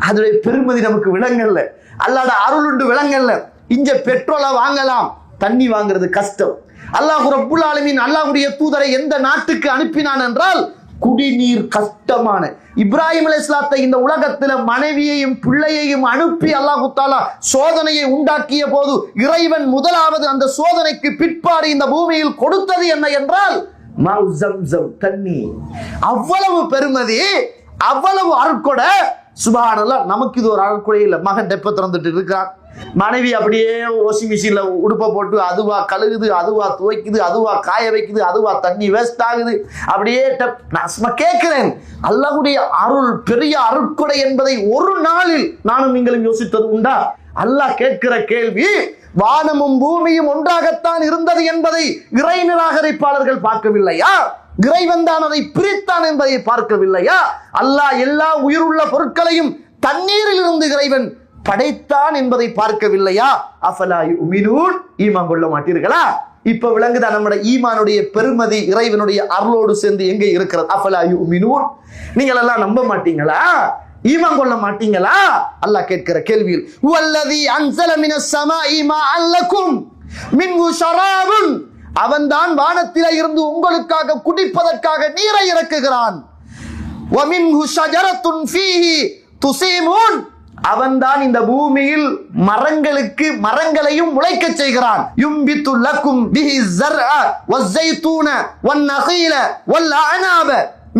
அதோடைய பெருமதி நமக்கு விளங்கல்ல. அல்லாஹ்வுடைய அருள் உண்டு விளங்கல்ல. இங்க பெட்ரோலை வாங்கலாம், தண்ணி வாங்குறது கஷ்டம். அல்லாஹ் ரப்புல் ஆலமீன் அல்லாஹ்வுடைய தூதரை எந்த நாட்டுக்கு அனுப்பினான் என்றால் குடிநீர் கஷ்டமான இப்ராஹிம் அலைஹிஸ்ஸலாத்தை இந்த உலகத்தில் மனைவியையும் பிள்ளையையும் அனுப்பி அல்லாஹ் தஆலா சோதனையை உண்டாக்கிய போது இறைவன் முதலாவது அந்த சோதனைக்கு பிற்பாடு இந்த பூமியில் கொடுத்தது என்ன என்றால் மாஉ ஸம்ஸம், தண்ணீர். அவ்வளவு பெருமதி, அவ்வளவு அருட்கொடை. சுப்ஹானல்லாஹ். நமக்கு இது ஒரு அருட்கொடை இல்லை. மகன் டெப்ப திறந்துட்டு இருக்கான், மனைவி அப்படியே வாஷிங் மிஷின்ல உடுப்ப போட்டு அதுவா கழுகுது, அதுவா துவைக்குது, அதுவா காய வைக்குது, அதுவா தண்ணி வேஸ்ட் ஆகுது. அப்படியே நான் கேட்கிறேன், அல்லாஹ்வுடைய அருள் பெரிய அருட்கொடை என்பதை ஒரு நாளில் நானும் நீங்களும் யோசித்தது உண்டா? அல்லாஹ் கேட்கிற கேள்வி, வானமும் பூமியும் ஒன்றாகத்தான் இருந்தது என்பதை இறை நிராகரிப்பாளர்கள் பார்க்கவில்லையா? இறைவன் தான் அதை பிரித்தான் என்பதை பார்க்கவில்லையா? அல்லாஹ் எல்லா உயிருள்ள பொருட்களையும் தண்ணீரில் இருந்து இறைவன் படைத்தான் என்பதை பார்க்கவில்லையா? அஃபலா யுமினூன், ஈமான் கொள்ள மாட்டீர்களா? இப்ப விளங்குதா நம்முடைய ஈமானுடைய பெருமதி இறைவனுடைய அருளோடு சேர்ந்து எங்கே இருக்கிறது? அஃபலா யுமினூன், நீங்கள் எல்லாம் நம்ப மாட்டீங்களா? ஈமான் கொள்ள மாட்டீங்களா? அல்லாஹ் கேட்கிற கேள்வியில் வல்லதி அன்ஸல மினஸ் ஸமாஇ மாஅன் லகும் மின்ஹு ஷராபுன், அவன்தான் வானத்திலே இருந்து உங்களுக்காக குடிப்பதற்காக நீரை இறக்குகிறான். வ மின்ஹு ஷஜரத்துன் ஃபீஹி துஸீமூன், அவன்தான் இந்த பூமியில் மரங்களையும் முளைக்க செய்கிறான். யும்பித்து லக்கும் பிஹி ஸர்அ வஸ்ஸைத்தூன வன்னகீல வல்அனாப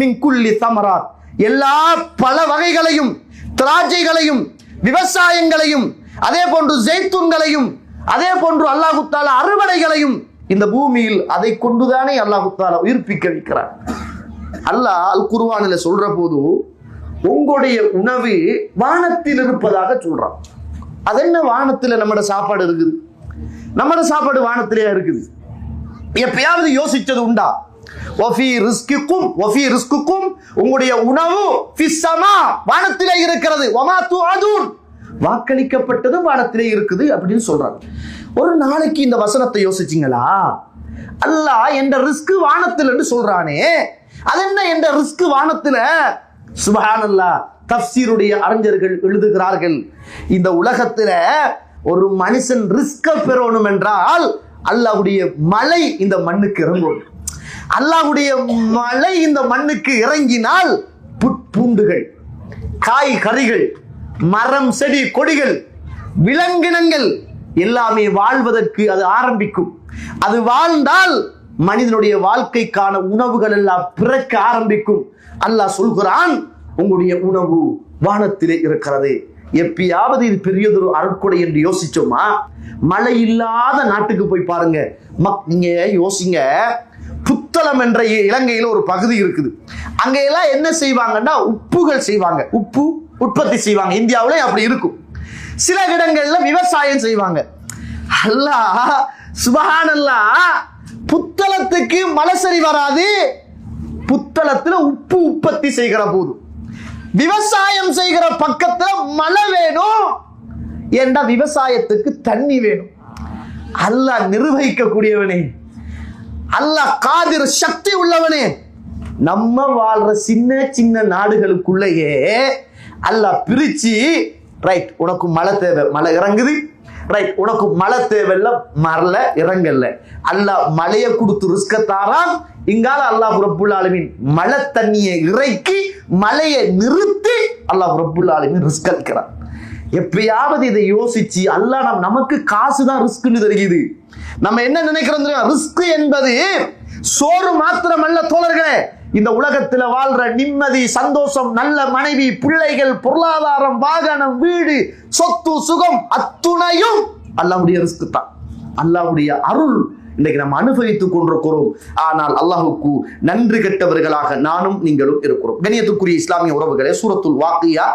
மின் குல்லி ஸமராத், எல்லா பல வகைகளையும் திராட்சைகளையும் விவசாயங்களையும் அதே போன்று ஜெய்தூன்களையும் அதே போன்று அல்லாஹ் தஆலா அறுவடைகளையும் இந்த பூமியில் அதை கொண்டுதானே அல்லாஹ் தஆலா உயிர்ப்பிக்க வைக்கிறார். அல்லாஹ் அல் குர்ஆனில் சொல்ற போது உங்களுடைய உணவு வானத்தில் இருப்பதாக சொல்றான். அது என்ன வானத்தில் நம்மட சாப்பாடு இருக்குது? நம்மட சாப்பாடு வானத்திலேயே இருக்குது. எப்பயாவது யோசிச்சது உண்டா? வஃபி ரிஸ்குக்கும், உங்களுடைய உணவு ஃபிஸ் ஸமா, வானத்திலே இருக்கிறது. வமா துஅதுன், வாக்களிக்கப்பட்டது வானத்திலே இருக்குது அப்படின்னு சொல்றாங்க. ஒரு நாளைக்கு இந்த வசனத்தை யோசிச்சீங்களா? அல்லாஹ் என்ற ரிஸ்க் வானத்தில் என்று சொல்றானே, அது என்ன என்ற ரிஸ்க் வானத்துல? சுப்ஹானல்லாஹ். தஃப்சீருடைய அறிஞர்கள் எழுதுகிறார்கள், இந்த உலகத்துல ஒரு மனுஷன் ரிஸ்க பெறணும் என்றால் அல்லாஹ்வுடைய மழை இந்த மண்ணுக்கு இறங்கும். அல்லாஹ்வுடைய மழை இந்த மண்ணுக்கு இறங்கினால் புட்பூண்டுகள், காய் கறிகள், மரம் செடி கொடிகள், விலங்கினங்கள் எல்லாமே வாழ்வதற்கு அது ஆரம்பிக்கும். அது வாழ்ந்தால் மனிதனுடைய வாழ்க்கைக்கான உணவுகள் எல்லாம் பிறக்க ஆரம்பிக்கும். அல்லாஹ் சொல்கிறான், உங்களுடைய உணவு வானத்திலே இருக்கிறது. எப்பயாவது இது பெரியதொரு அருட்கொடை என்று யோசிச்சோமா? மழை இல்லாத நாட்டுக்கு போய் பாருங்க. நீங்க யோசிங்க, புத்தளம் என்ற இலங்கையில் ஒரு பகுதி இருக்குது. அங்க எல்லாம் என்ன செய்வாங்கன்னா உப்புகள் செய்வாங்க, உப்பு உற்பத்தி செய்வாங்க. இந்தியாவிலே அப்படி இருக்கும். சில இடங்கள்ல விவசாயம் செய்வாங்க. அல்லாஹ் சுப்ஹானல்லாஹ், புத்தளத்துக்கு மழை சரி வராது, புத்தளத்துல உப்பு உற்பத்தி செய்கிற போது விவசாயம் செய்கிற பக்கத்துல மழை வேணும். ஏண்டா விவசாயத்துக்கு தண்ணி வேணும். அல்லாஹ் நிர்வகிக்க கூடியவனே, அல்லாஹ் காதிர் சக்தி உள்ளவனே. நம்ம வாழ்ற சின்ன சின்ன நாடுகளுக்குள்ளேயே அல்லாஹ் பிரிச்சு, ரைட் உனக்கு மழை தேவை, மழை இறங்குது. ரைட் உனக்கு மழை தேவையில்ல, மரல இறங்கல்ல. அல்லாஹ் மழையை கொடுத்து ரிஸ்க தாரான். இங்கால அல்லாஹ் ரப்புல் ஆலமீன் மழை தண்ணியை இறக்கி மழையை நிறுத்தி அல்லாஹ் ரப்புல் ஆலமீன் ரிஸ்க் அளிக்கிறான். எப்பயாவது இதை யோசிச்சு அல்லாஹ் நமக்கு காசு தான் ரிஸ்க்னு தெரியுது. நம்ம என்ன நினைக்கிறோம்? ரிஸ்க் என்பது சோறு மாத்திரம் அல்ல தோழர்களே. இந்த உலகத்துல வாழ்ற நிம்மதி, சந்தோஷம், நல்ல மனைவி, பிள்ளைகள், பொருளாதாரம், வாகனம், வீடு, சொத்து, சுகம் அத்துணையும் அல்லாஹ்வுடைய ரிஸ்க் தான். அல்லாஹ்வுடைய அருள் இன்றைக்கு நம்ம அனுபவித்துக் கொண்டிருக்கிறோம். ஆனால் அல்லாஹுக்கு நன்றி கெட்டவர்களாக நானும் நீங்களும் இருக்கிறோம். கண்ணியத்துக்குரிய இஸ்லாமிய உறவுகளே, சூரத்துல் வாக்கியா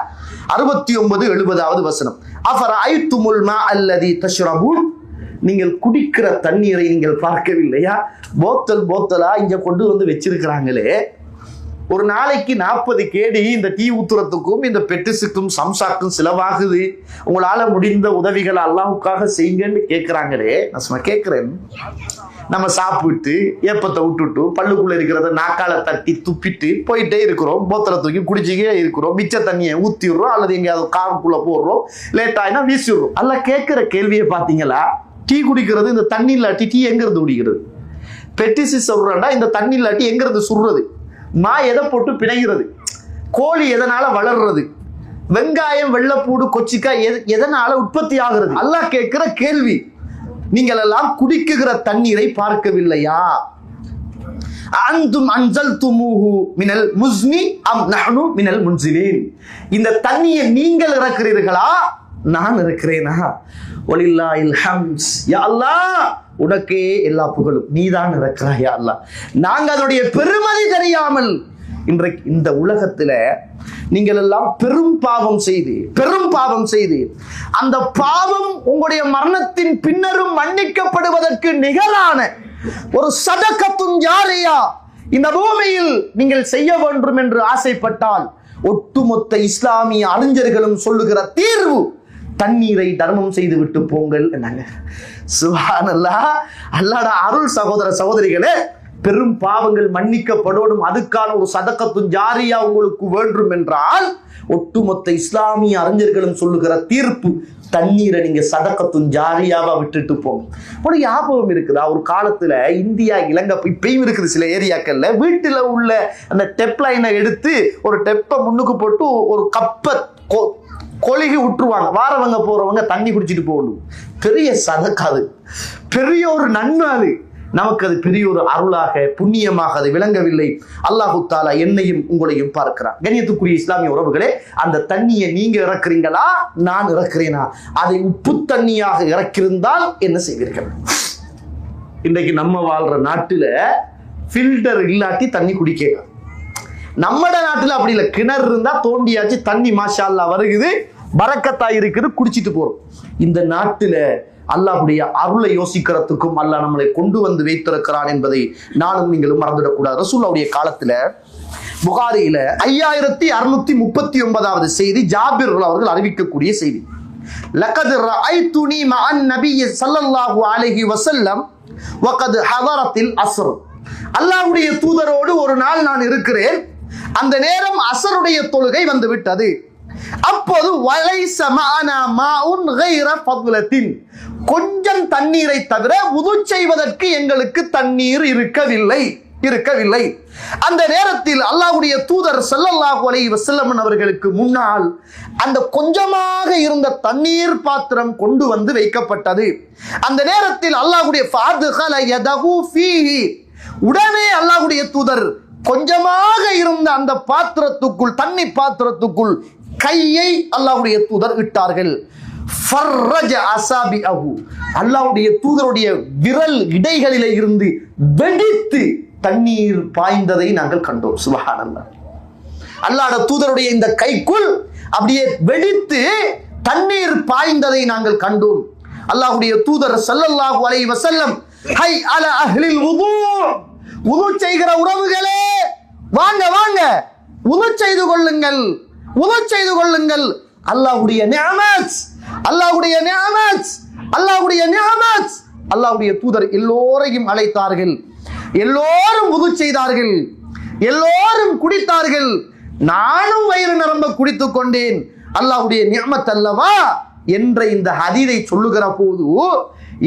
69-70 வசனம். அஃபரஅய்துமுல் மா அல்லதி தஷ்ரபூன், நீங்கள் குடிக்கிற தண்ணீரை நீங்கள் பார்க்கவில்லையா? போத்தலா இங்க கொண்டு வந்து வச்சிருக்கிறாங்களே, ஒரு நாளைக்கு 40 கேடி இந்த டீ ஊத்துறதுக்கும் இந்த பெட்டிஸுக்கும் சம்சாக்கும் செலவாகுது. உங்களால முடிந்த உதவிகளை அல்லாஹ்வுக்காக செய்யுங்கன்னு கேட்கிறாங்களே. நான் சும்மா கேட்கிறேன். நம்ம சாப்பிட்டு ஏப்பத்தை விட்டுட்டு பல்லுக்குள்ள இருக்கிறத நாக்கால தட்டி துப்பிட்டு போயிட்டே இருக்கிறோம். போத்தலை தூக்கி குடிச்சிக்கே இருக்கிறோம். மிச்ச தண்ணியை ஊத்திடுறோம் அல்லது எங்கேயாவது காருக்குள்ள போடுறோம். லேட் ஆயினா வீசிடுறோம். அல்ல கேட்கிற கேள்வியை பார்த்தீங்களா? டீ குடிக்கிறது இந்த தண்ணி இல்லாட்டி டீ எங்க இருந்து குடிக்கிறது? பெட்டிசி சொல்றா இந்த தண்ணி இல்லாட்டி எங்க இருந்து சுடுறது? மா எதை போட்டு பிணைகிறது? கோழி எதனால வளர்றது? வெங்காயம், வெள்ளைப்பூடு, கொச்சிக்காய் எதனால உற்பத்தி ஆகிறது? அல்லாஹ் கேட்கிற கேள்வி. நீங்கள் எல்லாம் குடிக்குகிற தண்ணீரை பார்க்கவில்லையா? அன்தும் அன்சல்துமூஹு மினல் முஸ்னி அம் நஹ்னு மினல் முன்சிலீன். இந்த தண்ணியை நீங்கள் இறக்கிறீர்களா, நான் இருக்கிறேனா? வலில்லாஹில் ஹம்ஸ். யா அல்லாஹ், உனக்கே எல்லா புகழும், நீதான் இறக்கிறாய் யா அல்லாஹ். நாங்க அதனுடைய பெருமதி தெரியாமல் இன்றைக்கு இந்த உலகத்துல நீங்கள் எல்லாம் பெரும் பாவம் செய்து அந்த பாவம் உங்களுடைய மரணத்தின் பின்னரும் மன்னிக்கப்படுவதற்கு நிகரான ஒரு சதகத்துன் ஜாரியா இந்த பூமியில் நீங்கள் செய்ய வேண்டும் என்று ஆசைப்பட்டால் ஒட்டுமொத்த இஸ்லாமிய அறிஞர்களும் சொல்லுகிற தீர்வு தண்ணீரை தர்மம் செய்து விட்டு போங்கள் என்னங்க. சுப்ஹானல்லாஹ். அல்லாஹ்வுடைய அருள் சகோதர சகோதரிகளே, பெரும் பாவங்கள் மன்னிக்கப்படணும், அதுக்கான ஒரு சதகத்துன் ஜாரியா உங்களுக்கு வேண்டும் என்றால் ஒட்டுமொத்த இஸ்லாமிய அறிஞர்களும் சொல்லுகிற தீர்ப்பு தண்ணீரை நீங்க சதகத்துன் ஜாரியாவா விட்டுட்டு போங்க. ஒரு ஞாபகம் இருக்குதா? ஒரு காலத்துல இந்தியா, இலங்கை இப்பயும் இருக்குது சில ஏரியாக்கள்ல, வீட்டுல உள்ள அந்த டெப் லைனை எடுத்து ஒரு டெப்பை முன்னுக்கு போட்டு ஒரு கப்பை கொழுகி விட்டுருவாங்க. வாரவங்க போறவங்க தண்ணி குடிச்சிட்டு போகணும். பெரிய சதக்காது, பெரிய ஒரு நன்மை. அது நமக்கு அது பெரிய ஒரு அருளாக புண்ணியமாக அது விளங்கவில்லை. அல்லாஹு தாலா என்னையும் உங்களையும் பார்க்கிறான். கண்ணியத்துக்குரிய இஸ்லாமிய உறவுகளே, அந்த தண்ணியை நீங்க இறக்குறீங்களா, நான் இறக்குறேனா? அதை உப்பு தண்ணியாக இறக்கிருந்தால் என்ன செய்வீர்கள்? இன்றைக்கு நம்ம வாழ்ற நாட்டுல ஃபில்டர் இல்லாட்டி தண்ணி குடிக்கலாம். நம்மட நாட்டுல அப்படி இல்லை. கிணறு இருந்தா தோண்டியாச்சு தண்ணி மாஷா அல்லாஹ் வருகுது, பரக்கத்தா இருக்குது, குடிச்சிட்டு போறோம். இந்த நாட்டுல அல்லாஹ்வுடைய அருளை யோசிக்கிறதுக்கும் அல்லாஹ் நம்மளை கொண்டு வந்து வைத்திருக்கிறான் என்பதை நானும் நீங்களும் மறந்துடக்கூடாது. ரசூலுல்லாஹ்வுடைய காலத்துல புகாரியில 5639வது செய்தி, ஜாபிர் அவர்கள் அறிவிக்கக்கூடிய செய்தி. லகத் ரஅய்துனி மஅன் நபிய் ஸல்லல்லாஹு அலைஹி வஸல்லம் வகத் ஹதரத்தில் அஸ்ர். அல்லாஹ்வுடைய தூதரோடு ஒரு நாள் நான் இருக்கிறேன். அந்த நேரம் அஸ்ருடைய தொழுகை வந்து விட்டது. அப்போது வலைஸ மஅனா மாஉன் கைர ஃபத்லத்தின், கொஞ்சம் தண்ணீரை தவிர உது செய்வதற்கு எங்களுக்கு தண்ணீர் இருக்கவில்லை. அந்த நேரத்தில் அல்லாஹ்வுடைய தூதர் ஸல்லல்லாஹு அலைஹி வஸல்லம் அவர்களுக்கு முன்னால் அந்த கொஞ்சமாக இருந்த தண்ணீர் பாத்திரம் கொண்டு வந்து வைக்கப்பட்டது. அந்த நேரத்தில் அல்லாஹ்வுடைய ஃபஅத்கல யதஹு ஃபீஹி, உடனே அல்லாஹ்வுடைய தூதர் கொஞ்சமாக இருந்த அந்த பாத்திரத்துக்குள், தண்ணி பாத்திரத்துக்குள் கையை அல்லாஹ்வுடைய தூதர் இட்டார்கள். ஃபர்ரஜ அஸாபிஅஹு, அல்லாஹ்வுடைய தூதருடைய விரல் இடைகளிலே இருந்து வெடித்து தண்ணீர் பாய்ந்ததை நாங்கள் கண்டோம். சுப்ஹானல்லாஹ். அல்லாஹ்வுடைய தூதருடைய இந்த கைக்குள் அப்படியே வெடித்து தண்ணீர் பாய்ந்ததை நாங்கள் கண்டோம். அல்லாஹ்வுடைய தூதர் ஸல்லல்லாஹு அலைஹி வஸல்லம், ஹை அலா அஹ்லில் வுது, வுது செய்கிற உறவுகளே வாங்க வாங்க, வுது செய்து கொள்ளுங்கள், வுது செய்து கொள்ளுங்கள். அல்லாஹ்வுடைய நிஅமத், அல்லாஹ்வுடைய நிஅமத், அல்லாஹ்வுடைய நிஅமத். அல்லாஹ்வுடைய தூதர் எல்லோரையும் அழைத்தார்கள். எல்லோரும் வுது செய்தார்கள், எல்லோரும் குடித்தார்கள். நானும் வயிறு நிரம்ப குடித்துக் கொண்டேன். அல்லாஹ்வுடைய நிஅமத் அல்லவா என்ற இந்த ஹதீதை சொல்லுகிற போது,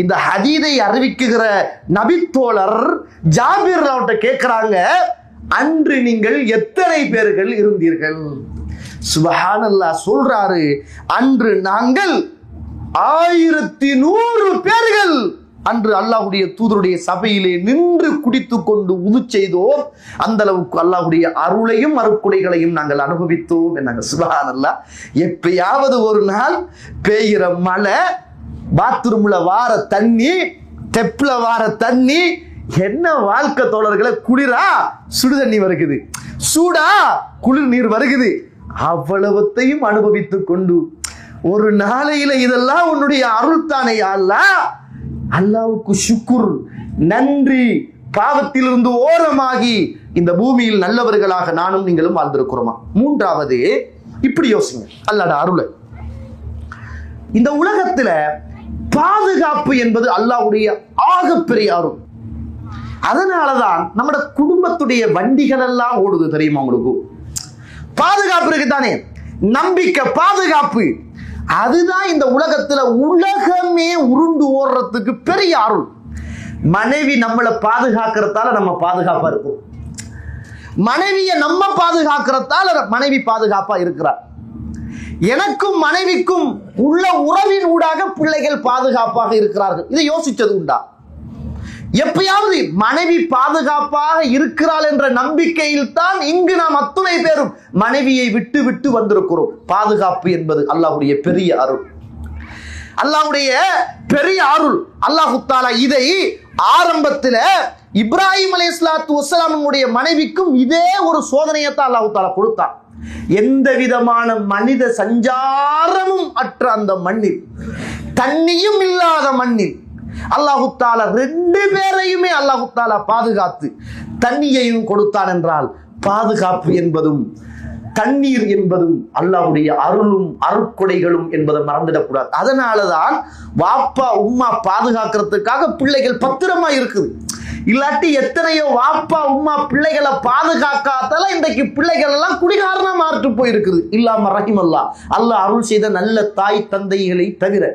இந்த ஹதீதை அறிவிக்குகிற நபித்தோழர் ஜாபிர் அவர்கிட்ட கேட்கிறாங்க, அன்று நீங்கள் எத்தனை பேர்கள் இருந்தீர்கள்? சுப்ஹானல்லாஹ் சொல்றாரு, அன்று நாங்கள் 1100 பேர்கள் அன்று அல்லாஹ்வுடைய தூதருடைய சபையிலே நின்று குடித்துக் கொண்டு உது செய்தோம். அந்த அளவுக்கு அல்லாஹ்வுடைய அருளையும் அருட்கொடைகளையும் நாங்கள் அனுபவித்தோம் என்னாங்க. சுப்ஹானல்லாஹ். எப்பயாவது ஒரு நாள் பெய்கிற மழை, பாத்ரூம்ல வார தண்ணி, டெப்ல வார தண்ணி, என்ன வாழ்க்கை தோழர்களை! குளிரா சுடு தண்ணி வருகுது, சூடா குளிர் நீர் வருகுது. அவ்வளவத்தையும் அனுபவித்துக் கொண்டு ஒரு நாளையில இதெல்லாம் உன்னுடைய அருள் தானே அல்லாஹ். அல்லாஹ்வுக்கு ஷுக்குர், நன்றி, பாவத்திலிருந்து ஓரமாகி இந்த பூமியில் நல்லவர்களாக நானும் நீங்களும் வாழ்ந்திருக்கிறோமா? மூன்றாவது, இப்படி யோசிங்க, அல்லாஹ்வோட அருள். இந்த உலகத்துல பாதுகாப்பு என்பது அல்லாஹ்வுடைய ஆகப்பெரிய அருள். அதனாலதான் நம்மட குடும்பத்துடைய வண்டிகள் எல்லாம் ஓடுது தெரியுமா உங்களுக்கு? பாதுகாப்பு இருக்கு தானே, நம்பிக்கை, பாதுகாப்பு. அதுதான் இந்த உலகத்துல உலகமே உருண்டு ஓடுறதுக்கு பெரிய அருள். மனைவி நம்மளை பாதுகாக்கிறதால நம்ம பாதுகாப்பா இருக்கும். மனைவியை நம்ம பாதுகாக்கிறதால மனைவி பாதுகாப்பா இருக்கிறார். எனக்கும் மனைவிக்கும் உள்ள உறவின் ஊடாக பிள்ளைகள் பாதுகாப்பாக இருக்கிறார்கள். இதை யோசிச்சது உண்டா? எப்பயாவது மனைவி பாதுகாப்பாக இருக்கிறாள் என்ற நம்பிக்கையில் தான் இங்கு நாம் அத்துணை பேரும் மனைவியை விட்டு விட்டு வந்திருக்கிறோம். பாதுகாப்பு என்பது அல்லாஹ்வுடைய பெரிய அருள். அல்லாஹ்வுடைய பெரிய அருள். அல்லாஹ் தஆலா இதை ஆரம்பத்தில் இப்ராஹிம் அலைஹிஸ்ஸலாத்து வஸ்ஸலாமுடைய மனைவிக்கும் இதே ஒரு சோதனையை தான் அல்லாஹ் தஆலா கொடுத்தான். எந்த விதமான மனித சஞ்சாரமும் அற்ற அந்த மண்ணில், தண்ணியும் இல்லாத மண்ணில் அல்லாஹு தஆலா ரெண்டு பேரையுமே அல்லாஹு தஆலா பாதுகாத்து தண்ணியையும் கொடுத்தான் என்றால், பாதுகாப்பு என்பதும் தண்ணீர் என்பதும் அல்லாஹ்வுடைய அருளும் அருட்கொடைகளும் என்பதை மறந்துடக்கூடாது. அதனாலதான் வாப்பா உம்மா பாதுகாக்கிறதுக்காக பிள்ளைகள் பத்திரமா இருக்குது. இல்லாட்டி எத்தனையோ வாப்பா உம்மா பிள்ளைகளை பாதுகாக்காதால இன்றைக்கு பிள்ளைகள் எல்லாம் குடிகாரனா மாறிட்டு போயிருக்குது. இல்லாம ரஹிமல்லா, அல்லாஹ் அருள் செய்த நல்ல தாய் தந்தைகளை தவிர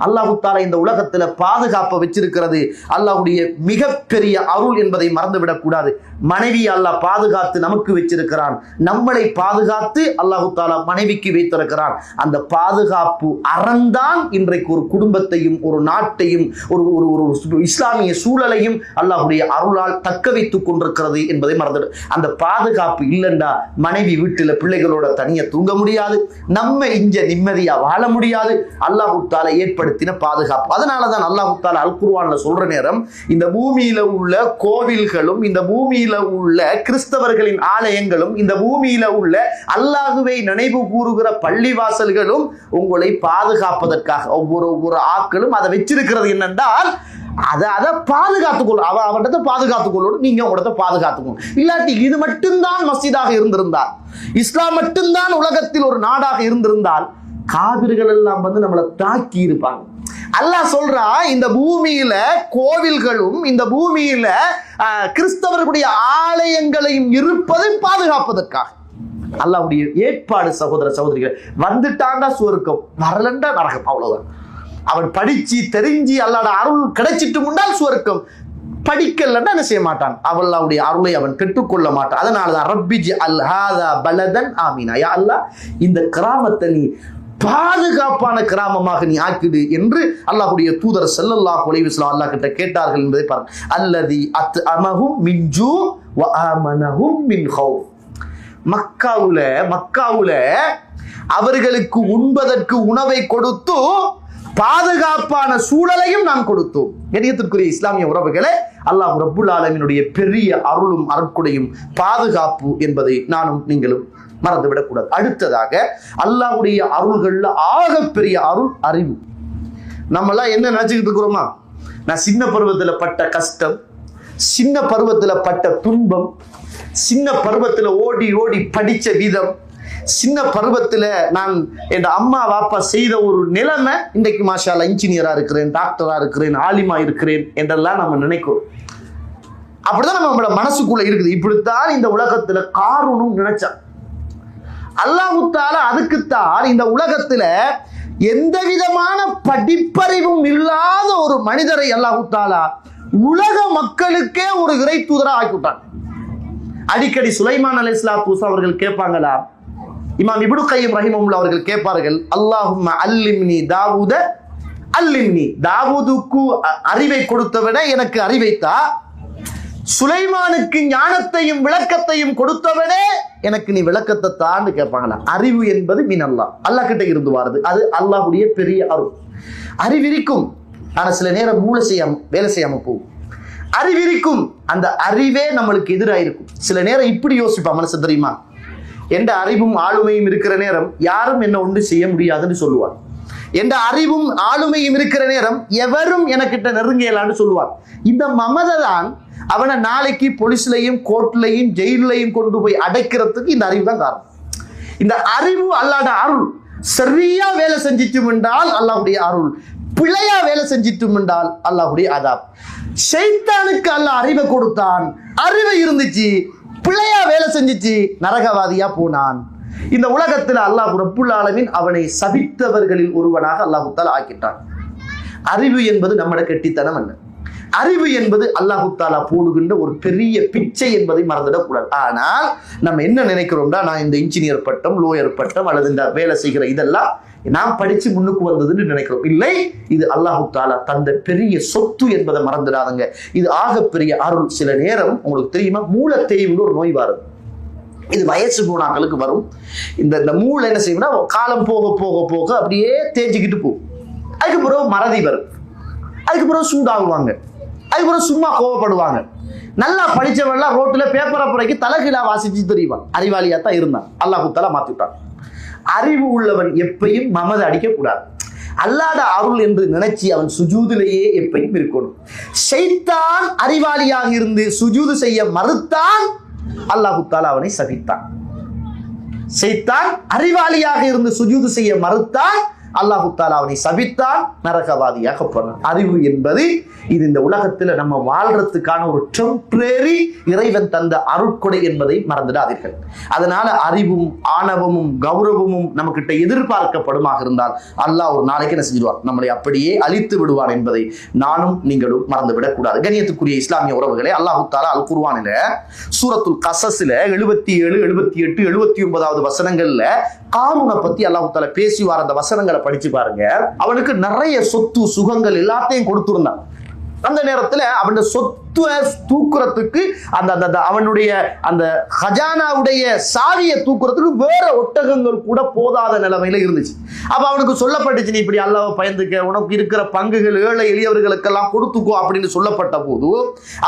அல்லாஹ் தஆலா இந்த உலகத்துல பாதுகாப்பை வச்சிருக்கிறது அல்லாஹ்வுடைய மிகப்பெரிய அருள் என்பதை மறந்துவிடக் கூடாது. மனைவி அல்லாஹ் பாதுகாத்து நமக்கு வச்சிருக்கிறான். நம்மளை பாதுகாத்து அல்லாஹ் தஆலா மனைவிக்கு வைத்திருக்கிறான். அந்த பாதுகாப்பு அறந்தான் இன்றைக்கு ஒரு குடும்பத்தையும் ஒரு நாட்டையும் ஒரு இஸ்லாமிய சூழலையும் அல்லாஹ்வுடைய அருளால் தக்க வைத்துக் கொண்டிருக்கிறது என்பதை மறந்துடு. அந்த பாதுகாப்பு இல்லைண்டா மனைவி வீட்டுல பிள்ளைகளோட தனியா தூங்க முடியாது, நம்ம இங்க நிம்மதியா வாழ முடியாது. அல்லாஹ் தஆலா ஏற்படுத்தின பாதுகாப்பு. அதனாலதான் அல்லாஹ் தஆலா அல் குர்ஆன்ல சொல்ற நேரம், இந்த பூமியில உள்ள கோவில்களும், இந்த பூமியில உள்ள கிறிஸ்தவர்களின் ஆலயங்களும், இந்த பூமியில உள்ள அல்லாஹ்வை நினைவு கூறுகிற பள்ளிவாசல்களும் உங்களை பாதுகாப்பதற்காக ஒவ்வொரு ஆக்களும் அதை வச்சிருக்கிறது. என்னென்றால் அதை பாதுகாத்துக்கொள்ளும், அவன்கிட்ட பாதுகாத்துக்கொள்ளும், நீங்க உங்களோட பாதுகாத்துக்கணும். இல்லாட்டி இது மட்டும்தான் மஸ்ஜிதாக இருந்திருந்தால், இஸ்லாம் மட்டும்தான் உலகத்தில் ஒரு நாடாக இருந்திருந்தால், காவிர்கள் எல்லாம் வந்து நம்மளை தாக்கி இருப்பாங்க. அல்லாஹ் சொல்றா, இந்த பூமியில கோவில்களும் இந்த பூமியில கிறிஸ்தவர்களுடைய ஆலயங்களையும் இருப்பதை பாதுகாப்பதற்காக அல்லாஹ்வுடைய ஏற்பாடு. சகோதர சகோதரிகள், வந்துட்டாண்டா சுவர்க்கம், வரலண்டா நரகம், அவ்வளவுதான். அவன் படிச்சு தெரிஞ்சு அல்லாஹ்வுடைய அருள் கிடைச்சிட்டு முண்டால் சுவர்க்கம், படிக்கலன்னா என்ன செய்ய மாட்டான், அல்லாஹ்வுடைய அருளை அவன் பெற்றுக்கொள்ள மாட்டான். அதனாலதான் ரப்பிஜ் அல் ஹாதா பலதன் ஆமீனா, யா அல்லாஹ் இந்த கிராமத்தை நீ பாதுகாப்பான கிராமமாக நீ ஆக்கிடு என்று அல்லாஹ்வுடைய தூதர் ஸல்லல்லாஹு அலைஹி வஸல்லம் அல்லாஹ் கிட்ட கேட்டார்கள் என்பதை பாருங்க. அல்லதி அத்அமஹும் மின் ஜூ வ ஆமனஹும் மின் ஹௌஃப். மக்காவுல அவர்களுக்கு உண்பதற்கு உணவை கொடுத்து பாதுகாப்பான சூழலையும் நாம் கொடுத்தோம். கண்ணியத்திற்குரிய இஸ்லாமிய உறவுகளே, அல்லாஹ் ரப்புல் ஆலமீனுடைய பெரிய அருளும் அருட்கொடையும் பாதுகாப்பு என்பதை நானும் நீங்களும் மறந்துவிடக்கூடாது. அடுத்ததாக அல்லாஹ்வுடைய அருள்கள்ல ஆகப்பெரிய அருள் அறிவு. நம்மெல்லாம் என்ன நினைச்சுக்கிட்டு இருக்கிறோமா, நான் சின்ன பருவத்துல பட்ட கஷ்டம், சின்ன பருவத்துல பட்ட துன்பம், சின்ன பருவத்துல ஓடி ஓடி படிச்ச விதம், சின்ன பருவத்துல நான் என் அம்மா வாப்பா செய்த ஒரு நிலைமை, இன்றைக்கு மாஷா அல்லாஹ் இன்ஜினியரா இருக்கிறேன், டாக்டரா இருக்கிறேன், ஆலிமா இருக்கிறேன் என்றெல்லாம் நம்ம நினைக்கிறோம். அப்படிதான் நம்மளோட மனசுக்குள்ள இருக்குது. இப்படித்தான் இந்த உலகத்துல காரூனும் நினைச்சான். அல்லாஹ் தஆலா அதுக்குத்தான் இந்த உலகத்துல எந்த விதமான படிப்பறிவும் இல்லாத ஒரு மனிதரை அல்லாஹ் தஆலா உலக மக்களுக்கே ஒரு இறை தூதரா ஆக்கிவிட்டான். அடிக்கடி சுலைமான் அலைஹிஸ்ஸலாத்து வஸ்ஸலாம் அவர்கள் கேட்பாங்களா, இமாம் இப்னு கய்யிம் ரஹிமஹுல்லாஹ் அவர்கள் கேட்பார்கள், அல்லாஹும்ம அல்லிம்னி தாவூத அல்லிம்னி, தாவூதுக்கு அறிவை கொடுத்தவன எனக்கு அறிவைத்தா, சுலைமானுக்கு ஞானத்தையும் விளக்கத்தையும் கொடுத்தவனே எனக்கு நீ விளக்கத்தை தான்னு கேட்பாங்களா. அறிவு என்பது மின் அல்லாஹ், அல்லாஹ் கிட்ட இருந்து வாருது. அது அல்லாஹ்வுடைய பெரிய அருள். அறிவிருக்கும், ஆனா சில நேரம் வேலை செய்யாம போகும். அறிவிருக்கும், அந்த அறிவே நம்மளுக்கு எதிராக இருக்கும். சில நேரம் இப்படி யோசிப்பா மனசு தெரியுமா, எந்த அறிவும் ஆளுமையும் இருக்கிற நேரம் யாரும் என்ன ஒன்று செய்ய முடியாதுன்னு சொல்லுவார். எந்த அறிவும் ஆளுமையும் இருக்கிற நேரம் எவரும் எனக்கிட்ட நெருங்கலான்னு சொல்லுவார். இந்த மமதை தான் அவனை நாளைக்கு போலீஸ்லையும் கோர்ட்லையும் ஜெயிலையும் கொண்டு போய் அடைக்கிறதுக்கு இந்த அறிவு தான் காரணம். இந்த அறிவு அல்லாஹ்வுடைய அருள். சரியா வேலை செஞ்சிட்டும் என்றால் அல்லாஹ்வுடைய அருள், பிழையா வேலை செஞ்சிட்டும் என்றால் அல்லாஹ்வுடைய அதாப். ஷைத்தானுக்கு அல்லாஹ் அறிவை கொடுத்தான், அறிவு இருந்துச்சு, பிழையா வேலை செஞ்சிச்சு, நரகவாதியா போனான். இந்த உலகத்தில் அல்லாஹ் ரப்புல் ஆலமீன் அவனை சபித்தவர்களில் ஒருவனாக அல்லாஹ் தஆலா ஆக்கிட்டான். அறிவு என்பது நம்மட கெட்டித்தனம் அல்ல. அறிவு என்பது அல்லாஹ் தஆலா போடுகின்ற ஒரு பெரிய பிச்சை என்பதை மறந்துடக்கூடாது. ஆனால் நம்ம என்ன நினைக்கிறோம்னா, நான் இந்த இன்ஜினியர் பட்டம், லோயர் பட்டம் அல்லது இந்த வேலை செய்கிற இதெல்லாம் நாம் படிச்சு முன்னுக்கு வந்ததுன்னு நினைக்கிறோம். இல்லை, இது அல்லாஹ் தஆலா தந்த பெரிய சொத்து என்பதை மறந்துடாதுங்க. இது ஆகப்பெரிய அருள். சில நேரம் உங்களுக்கு தெரியுமா, மூலத்தேய்வுன்னு ஒரு நோய் வருது. இது வயசு போனாக்களுக்கு வரும். இந்த மூளை என்ன செய்யும்னா, காலம் போக போக போக அப்படியே தேஞ்சிக்கிட்டு போகும். அதுக்கு பிறகு மறதி வரும், அதுக்கு பிறகு சூடாகுவாங்க, அதுக்கு பிறகு சும்மா கோவப்படுவாங்க. நல்லா படிச்சவன்லாம் ரோட்டில் பேப்பரை புறைக்கு தலைகீழா வாசிச்சு தெரியுவான். அறிவாளியா தான் இருந்தான், அல்லாஹ் தஆலா மாத்திட்டான். அறிவு உள்ளவன் எப்பையும் மமதை அடிக்க கூடாது. அல்லாஹ்ட அருள் என்று நினைச்சு அவன் சுஜூதிலேயே எப்பையும் இருக்கணும். ஷைத்தான் அறிவாளியாக இருந்து சுஜூது செய்ய மறுத்தான், அல்லாஹ் தஆலா அவனை சபித்தான். ஷைத்தான் அறிவாளியாக இருந்து சுஜூது செய்ய மறுத்தான், அல்லாஹ் தஆலா அவனை சபித்தான், நரகவாதியாக போனான். அறிவு என்பது இது இந்த உலகத்தில் நம்ம வாழ்றதுக்கான ஒரு டெம்பரரி இறைவன் தந்த அருட்கொடை என்பதை மறந்துடாதீர்கள். அதனால அறிவும் ஆணவமும் கௌரவமும் நம்ம கிட்ட எதிர்பார்க்கப்படுமாக இருந்தால் அல்லாஹ் ஒரு நாளைக்கு என்ன செஞ்சிடுவார், நம்மளை அப்படியே அழித்து விடுவார் என்பதை நானும் நீங்களும் மறந்துவிடக் கூடாது. கண்ணியத்துக்குரிய இஸ்லாமிய உறவுகளே, அல்லாஹ் தஆலா அல் குர்ஆனில சூரத்துல் கஸஸ்ல 77, 78, 79வது வசனங்கள்ல காரூனை பத்தி அல்லாஹ் தஆலா பேசிவார். அந்த வசனங்களை படிச்சு பாருங்க. அவனுக்கு நிறைய சொத்து சுகங்கள் எல்லாத்தையும் கொடுத்திருந்தான். அந்த நேரத்துல அவன் சொத்துவை தூக்குறதுக்கு அந்த அவனுடைய அந்த ஹஜானாவுடைய சாவியை தூக்குறதுக்கு வேற ஒட்டகங்கள் கூட போதாத நிலைமையில இருந்துச்சு. அப்ப அவனுக்கு சொல்லப்பட்டுச்சு, நீ இப்படி அல்லாஹ்வை பயந்துக்க, உனக்கு இருக்கிற பங்குகள் ஏழை எளியவர்களுக்கெல்லாம் கொடுத்துக்கோ அப்படின்னு சொல்லப்பட்ட போது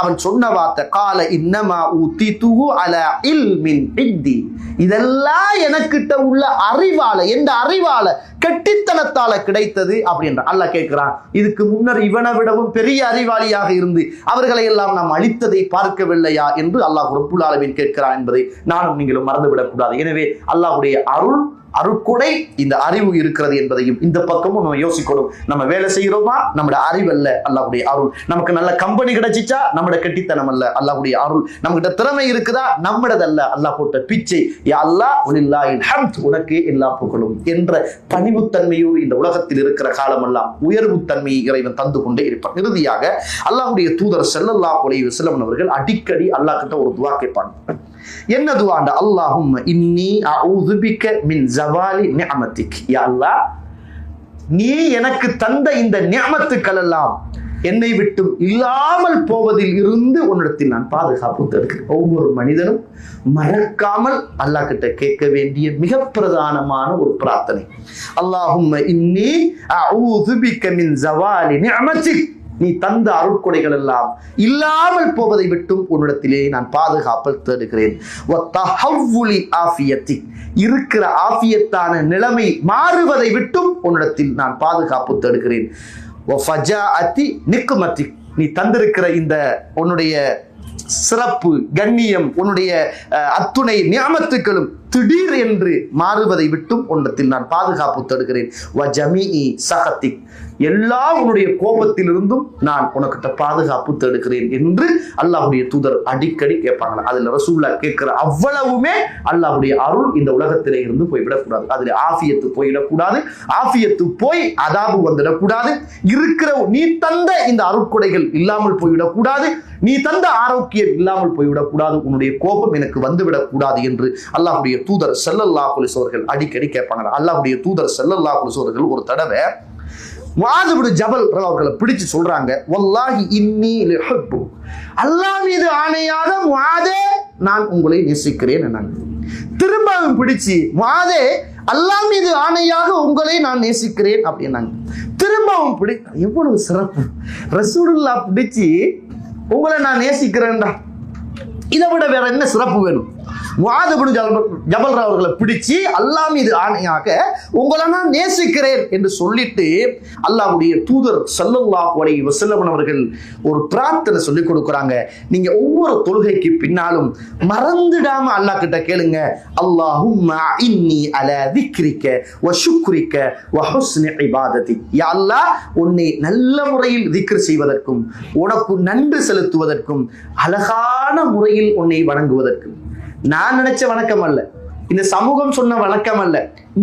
அவன் சொன்ன வார்த்தை, கால இன்னமா ஊதிதுஹு அலா இல்மின் இந்தி, இதெல்லாம் எனக்கிட்ட உள்ள அறிவால, எந்த அறிவால, கெட்டித்தனத்தால கிடைத்தது அப்படின்ற. அல்லாஹ் கேட்கிறான், இதுக்கு முன்னர் இவனை விடவும் பெரிய அறிவாளியாக இருந்து அவர்களை எல்லாம் நாம் அழித்ததை பார்க்கவில்லையா என்று அல்லாஹ் ரப்புல் ஆலமீன் கேட்கிறான் என்பதை நானும் நீங்களும் மறந்துவிடக் கூடாது. எனவே அல்லாஹ்வுடைய அருட்கொடை இந்த அறிவு இருக்கிறது என்பதையும் இந்த பக்கமும் நம்ம யோசிக்கணும். நம்ம வேலை செய்கிறோமா, நம்முடைய அறிவு அல்ல, அல்லாஹ்வுடைய அருள். நமக்கு நல்ல கம்பெனி கிடைச்சிச்சா, நம்முடைய கெட்டித்தனம் அல்ல, அல்லாஹ்வுடைய அருள். நம்மகிட்ட திறமை இருக்குதா, நம்மளதல்ல, அல்லாஹ் போட்ட பிச்சை. யா அல்லாஹ் வலில்லாஹில் ஹம்த், உனக்கே எல்லா புகழும் என்ற பணிவுத்தன்மையோடு இந்த உலகத்தில் இருக்கிற காலமெல்லாம் உயர்வு தன்மையை இறைவன் தந்து கொண்டே இருப்பான். இறுதியாக அல்லாஹ்வுடைய தூதர் ஸல்லல்லாஹு அலைஹி வஸல்லம் அவர்கள் அடிக்கடி அல்லாஹ் கிட்ட ஒரு துஆ கேட்பாங்க. என்ன துஆண்டா, அல்லாஹும்ம இன்னி அஊது பிக மின் ஜவாலி நிஅமதிக். யா அல்லாஹ், நீ எனக்கு தந்த இந்த நிஅமத்துக்கள் எல்லாம் என்னை விட்டு இல்லாமல் போவதில் இருந்து உன்னிடத்தில் நான் பாதுகாப்பு தருகிறேன். ஒவ்வொரு மனிதனும் மறக்காமல் அல்லாஹ் கிட்ட கேட்க வேண்டிய மிக பிரதானமான ஒரு பிரார்த்தனை, அல்லாஹும்ம இன்னி அஊது பிக மின் ஜவாலி நிஅமதிக், நீ தந்த அருட்கொடைகள் எல்லாம் இல்லாமல் போவதை விட்டும் உன்னிடத்திலே நான் பாதுகாப்பல் தேடுகிறேன். இருக்கிற ஆஃபியத்தான நிலைமை மாறுவதை விட்டும் உன்னிடத்தில் நான் பாதுகாப்பு தேடுகிறேன். நீ தந்திருக்கிற இந்த உன்னுடைய சிறப்பு கண்ணியம், உன்னுடைய அத்துணை நியாமத்துக்களும் திடீர் என்று மாறுவதை விட்டும் உன்னிடத்தில் நான் பாதுகாப்பு தருகிறேன். எல்லா உன்னுடைய கோபத்திலிருந்தும் நான் உனக்கிட்ட பாதுகாப்பு தேடுகிறேன் என்று அல்லாஹ்வுடைய தூதர் அடிக்கடி கேட்பாங்க. அதுல ரசூலுல்லாஹ் கேட்கிற அவ்வளவுமே அல்லாஹ்வுடைய அருள் இந்த உலகத்திலே இருந்து போய்விடக்கூடாது. அதுல ஆஃபியத்து போயிடக்கூடாது, ஆஃபியத்து போய் அதாபு வந்துடக்கூடாது. இருக்கிற நீ தந்த இந்த அருட்கொடைகள் இல்லாமல் போய்விடக்கூடாது, நீ தந்த ஆரோக்கியம் இல்லாமல் போய்விடக்கூடாது, உன்னுடைய கோபம் எனக்கு வந்துவிடக்கூடாது என்று அல்லாஹ்வுடைய தூதர் ஸல்லல்லாஹு அலைஹி வஸல்லம் அவர்கள் அடிக்கடி கேட்பாங்க. அல்லாஹ்வுடைய தூதர் ஸல்லல்லாஹு அலைஹி வஸல்லம் அவர்கள் ஒரு தடவை முஆது பின் ஜபல் அவர்களை பிடிச்சு சொல்றாங்க, வல்லாஹி இன்னி லிஹப்பு, அல்லாஹ் மீது ஆணையாக முஆதே, நான் உங்களை நேசிக்கிறேன் என்னாங்க. திரும்பவும் பிடிச்சு, முஆதே, அல்லாஹ் மீது ஆணையாக உங்களை நான் நேசிக்கிறேன் அப்படின்னாங்க. திரும்பவும் எவ்வளவு சிறப்பு, ரசூலுல்லாஹ் பிடிச்சு உங்களை நான் நேசிக்கிறேன்டா, இதை விட வேற என்ன சிறப்பு வேணும்? முஆத் இப்னு ஜபல் அவர்களை பிடிச்சு அல்லாஹ் மீது ஆணையாக உங்களை நான் நேசிக்கிறேன் என்று சொல்லிட்டு அல்லாஹ்வுடைய தூதர் ஸல்லல்லாஹு அலைஹி வஸல்லம் அவர்கள் ஒரு பிரார்த்தனை சொல்லி கொடுக்குறாங்க. நீங்க ஒவ்வொரு தொழுகைக்கு பின்னாலும் மறந்துடாம அல்லாஹ் கிட்ட கேளுங்க, அல்லாஹும்ம இன்னி அலா திக்ரிக வ ஷுக்ரிக வ ஹுஸ்னி இபாததி. யா அல்லாஹ், உன்னை நல்ல முறையில் திக்ர் செய்வதற்கும் உனக்கு நன்றி செலுத்துவதற்கும் அழகான முறையில் உன்னை வணங்குவதற்கும். நான் நினைச்ச வணக்கம் அல்ல, இந்த சமூகம் சொன்ன வணக்கம் அல்ல,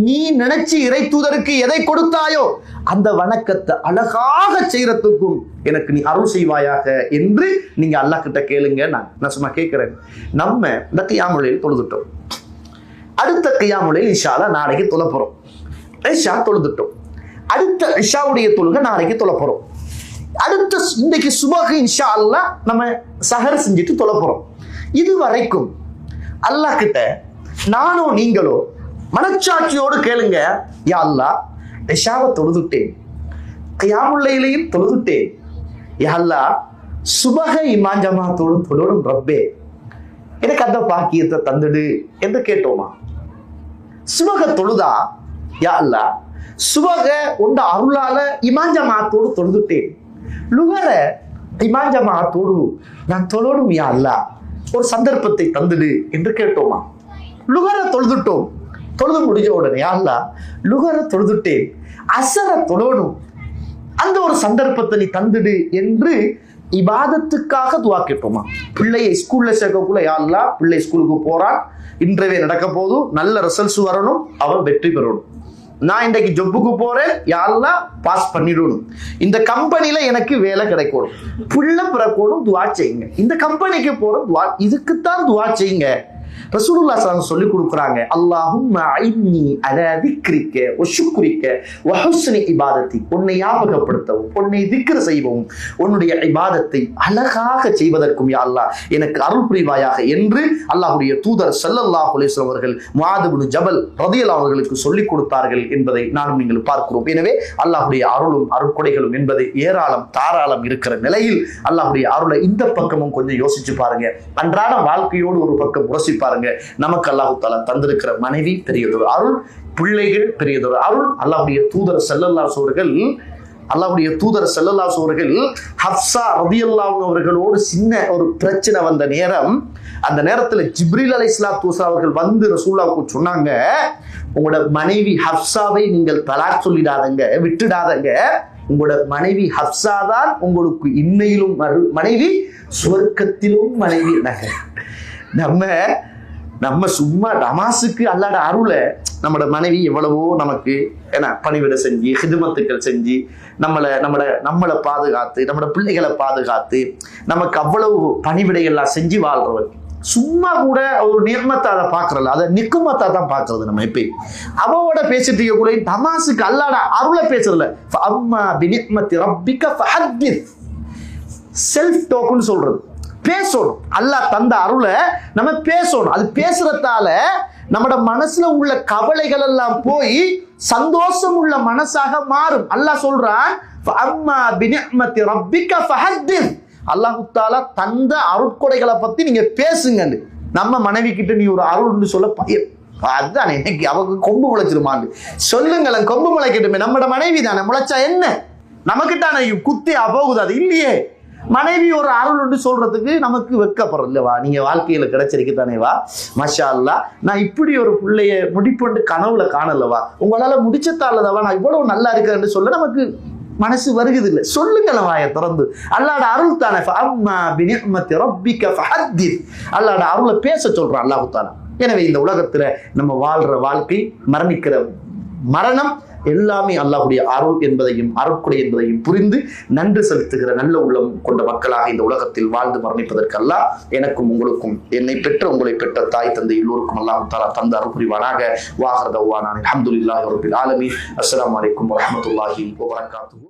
நீ நினைச்சு இறை தூதருக்கு எதை கொடுத்தாயோ அந்த வணக்கத்தை அழகாக செய்யறதுக்கும் எனக்கு நீ அருள் செய்வாயாக என்று நீங்க அல்லாஹ் கிட்ட கேளுங்க. நான் சும்மா கேட்கிறேன். நம்ம இந்த கியாமுல் தொழுதுட்டோம். அடுத்த கியாமுல் இன்ஷா அல்லாஹ் நாளைக்கு தொழ போறோம். இஷா தொழுதுட்டோம். அடுத்த இஷாவுடைய தொழுகை நாளைக்கு தொழ போறோம். அடுத்த இன்றைக்கு சுபஹ் இன்ஷா அல்லாஹ் நம்ம சஹர் செஞ்சுட்டு தொழ போறோம். இது வரைக்கும் அல்லாஹ் கிட்ட நானோ நீங்களோ மனச்சாட்சியோடு கேளுங்க, யா அல்லாஹ், இஷாவை தொழுதுட்டேன், கியாமுல் லைலையும் தொழுதுட்டேன், யா அல்லாஹ் சுபஹ இமாம் ஜமாத்தோடு தொழுடும் ரப்பே, எனக்கு அந்த பாக்கியத்தை தந்துடு என்று கேட்டோமா? சுபஹ தொழுதா, யா அல்லாஹ் சுபஹ உண்ட அருளால இமாம் ஜமாத்தோடு தொழுதுட்டேன், லுஹர இமாம் ஜமாத்தோடு நான் தொழணும் யா அல்லாஹ், ஒரு சந்தர்ப்பத்தை தந்துடு என்று கேட்டோமா? லுஹர தொழுதுட்டோம். தொழுது முடிஞ்ச உடனே யா அல்லாஹ் லுஹர தொழுதுட்டேன், அஸர தொழணும், அந்த ஒரு சந்தர்ப்பத்தை நீ தந்துடு என்று இபாதத்துக்காக துவா கேட்டோமா? பிள்ளையை ஸ்கூல்ல சேர்க்கக்குள்ள யா அல்லாஹ் பிள்ளை ஸ்கூலுக்கு போறான், இன்றைவே நடக்க போதும், நல்ல ரிசல்ட்ஸ் வரணும், அவன் வெற்றி பெறணும். நான் இன்றைக்கு ஜொப்புக்கு போறேன், யா அல்லாஹ் பாஸ் பண்ணிடணும், இந்த கம்பெனில எனக்கு வேலை கிடைக்கணும், பிள்ளை பிறக்கணும், துவா செய்யுங்க. இந்த கம்பெனிக்கு போற துவா, இதுக்குத்தான் துவா செய்யுங்க. ரசூலுல்லாஹ் ஸல்லல்லாஹு அலைஹி சொல்லி கொடுக்குறாங்க, அல்லாஹும்ம ஐன்னி அலா திக்ரிக வ ஷுக்ரிக வ ஹுஸ்னி இபாததி. உன்னை ஞாபகப்படுத்தவும், உன்னை திக்ர் செய்யவும், உன்னுடைய இபாதத்தை அழகாக செய்வதற்கும் யா அல்லாஹ் எனக்கு அருள் புரிவாயாக என்று அல்லாஹ்வுடைய தூதர் ஸல்லல்லாஹு அலைஹி வஸல்லம் அவர்கள் முஆத் இப்னு ஜபல் ரலியல்லாஹு அவர்களுக்கு சொல்லிக் கொடுத்தார்கள் என்பதை நானும் நீங்கள் பார்க்கிறோம். எனவே அல்லாஹ்வுடைய அருளும் அருட்கொடைகளும் என்பது ஏராளம் தாராளம் இருக்கிற நிலையில் அல்லாஹ்வுடைய அருளை இந்த பக்கமும் கொஞ்சம் யோசிச்சு பாருங்க. அன்றாட வாழ்க்கையோடு ஒரு பக்கம் உரசி பாருங்க. நமக்கு அல்லாஹ் தஆலா தந்திருக்கிற மனைவி பெரியதொரு அருள், பிள்ளைகள் பெரியதொரு அருள். அல்லாஹ்வுடைய தூதர் ஸல்லல்லாஹு அலைஹி அவர்கள் ஹப்ஸா ரலியல்லாஹு அவர்களோடு சின்ன ஒரு பிரச்சனை வந்த நேரம், அந்த நேரத்தில் ஜிப்ரீல் அலைஹிஸ்ஸலாத்து வஸலாம் அவர்கள் வந்து ரசூலுல்லாஹ்வுக்கு சொன்னாங்க, உங்களோட மனைவி ஹப்ஸாவை நீங்கள் தலாக் சொல்லிடாதங்க, விட்டுடாதங்க, உங்களோட மனைவி ஹப்ஸா தான் உங்களுக்கு இன்னையிலும் மனைவி, சுவர்க்கத்திலும் மனைவி. நம்ம சும்மா நமாஸுக்கு அல்லாஹ்வுடைய அருளை, நம்மளோட மனைவி எவ்வளவோ நமக்கு என்ன பணிவிட செஞ்சு ஹிதுமத்துக்கள் செஞ்சு நம்மளை பாதுகாத்து, நம்மளோட பிள்ளைகளை பாதுகாத்து, நமக்கு அவ்வளவு பணிவிடைகள்லாம் செஞ்சு வாழ்றவர். சும்மா கூட ஒரு நியமத்தை அதை பார்க்கறல, அதை நிக்குமத்தா தான் பார்க்கறது. நம்ம எப்ப அவவோட பேசிட்டு இருக்க கூட நமாஸுக்கு அல்லாஹ்வுடைய அருளை பேசுறல. அம்மா பினிமத்தி ரப்பிக ஃபஹத்திஸ், செல்ஃப் டோக்குன்னு சொல்றது, பேசணும். அல்லாஹ் தந்த அருளை நம்ம பேசணும். அது பேசுறதால நம்மட மனசுல உள்ள கவலைகள் எல்லாம் போய் சந்தோஷம் உள்ள மனசாக மாறும். அல்லாஹ் சொல்றான், அம்மா பினிமத்தி ரப்பிக ஃபஹத்திஸ், அல்லாஹ் தஆலா தந்த அருட்கொடைகளை பத்தி நீங்க பேசுங்க. நம்ம மனைவி கிட்ட நீ ஒரு அருள்னு சொல்ல அதுதான் எனக்கு அவங்க கொம்பு முளைச்சிருமான்னு சொல்லுங்களேன். கொம்பு முளைக்கட்டுமே, நம்மட மனைவி தானே, முளைச்சா என்ன, நமக்கிட்டான குத்தி அபோகுது. அது இல்லையே, மனைவி ஒரு அருள் சொல்றதுக்கு நமக்கு வெக்கப்படுறது இல்லவா? நீங்க வாழ்க்கையில கிடைச்சிருக்குதானே வா, மாஷா அல்லாஹ், நான் இப்படி ஒரு பிள்ளைய முடிப்புண்டு கனவுல காணலவா, உங்களால முடிச்சதாலதவா நான் இவ்வளவு நல்லா இருக்கிறேன்னு சொல்ல நமக்கு மனசு வருகுது இல்லை. சொல்லுங்களேன் வாயை திறந்து, அல்லாஹ்வுடைய அருள் தானே. அம்மா பினிமத்தி ரப்பிக ஃபஹத்திஸ், அல்லாஹ்வுடைய அருளை பேச சொல்றான் அல்லாஹ் தஆலா. எனவே இந்த உலகத்துல நம்ம வாழ்ற வாழ்க்கை, மரணிக்கிற மரணம் எல்லாமே அல்லாஹ்வுடைய அருள் என்பதையும் அருட்கொடை என்பதையும் புரிந்து நன்றி செலுத்துகிற நல்ல உள்ளம் கொண்ட மக்களாக இந்த உலகத்தில் வாழ்ந்து மரணிப்பதற்கு அல்லாஹ் எனக்கும் உங்களுக்கும், என்னை பெற்ற உங்களை பெற்ற தாய் தந்தை எல்லோருக்கும் அல்லாஹ் தஆலா தந்த அருள் புரிவானாக. வாஹிர் தஅவானா அல்ஹம்துலில்லாஹி ரப்பில் ஆலமீன். அஸ்ஸலாமு அலைக்கும் வரஹ்மத்துல்லாஹி வபரகாத்துஹு.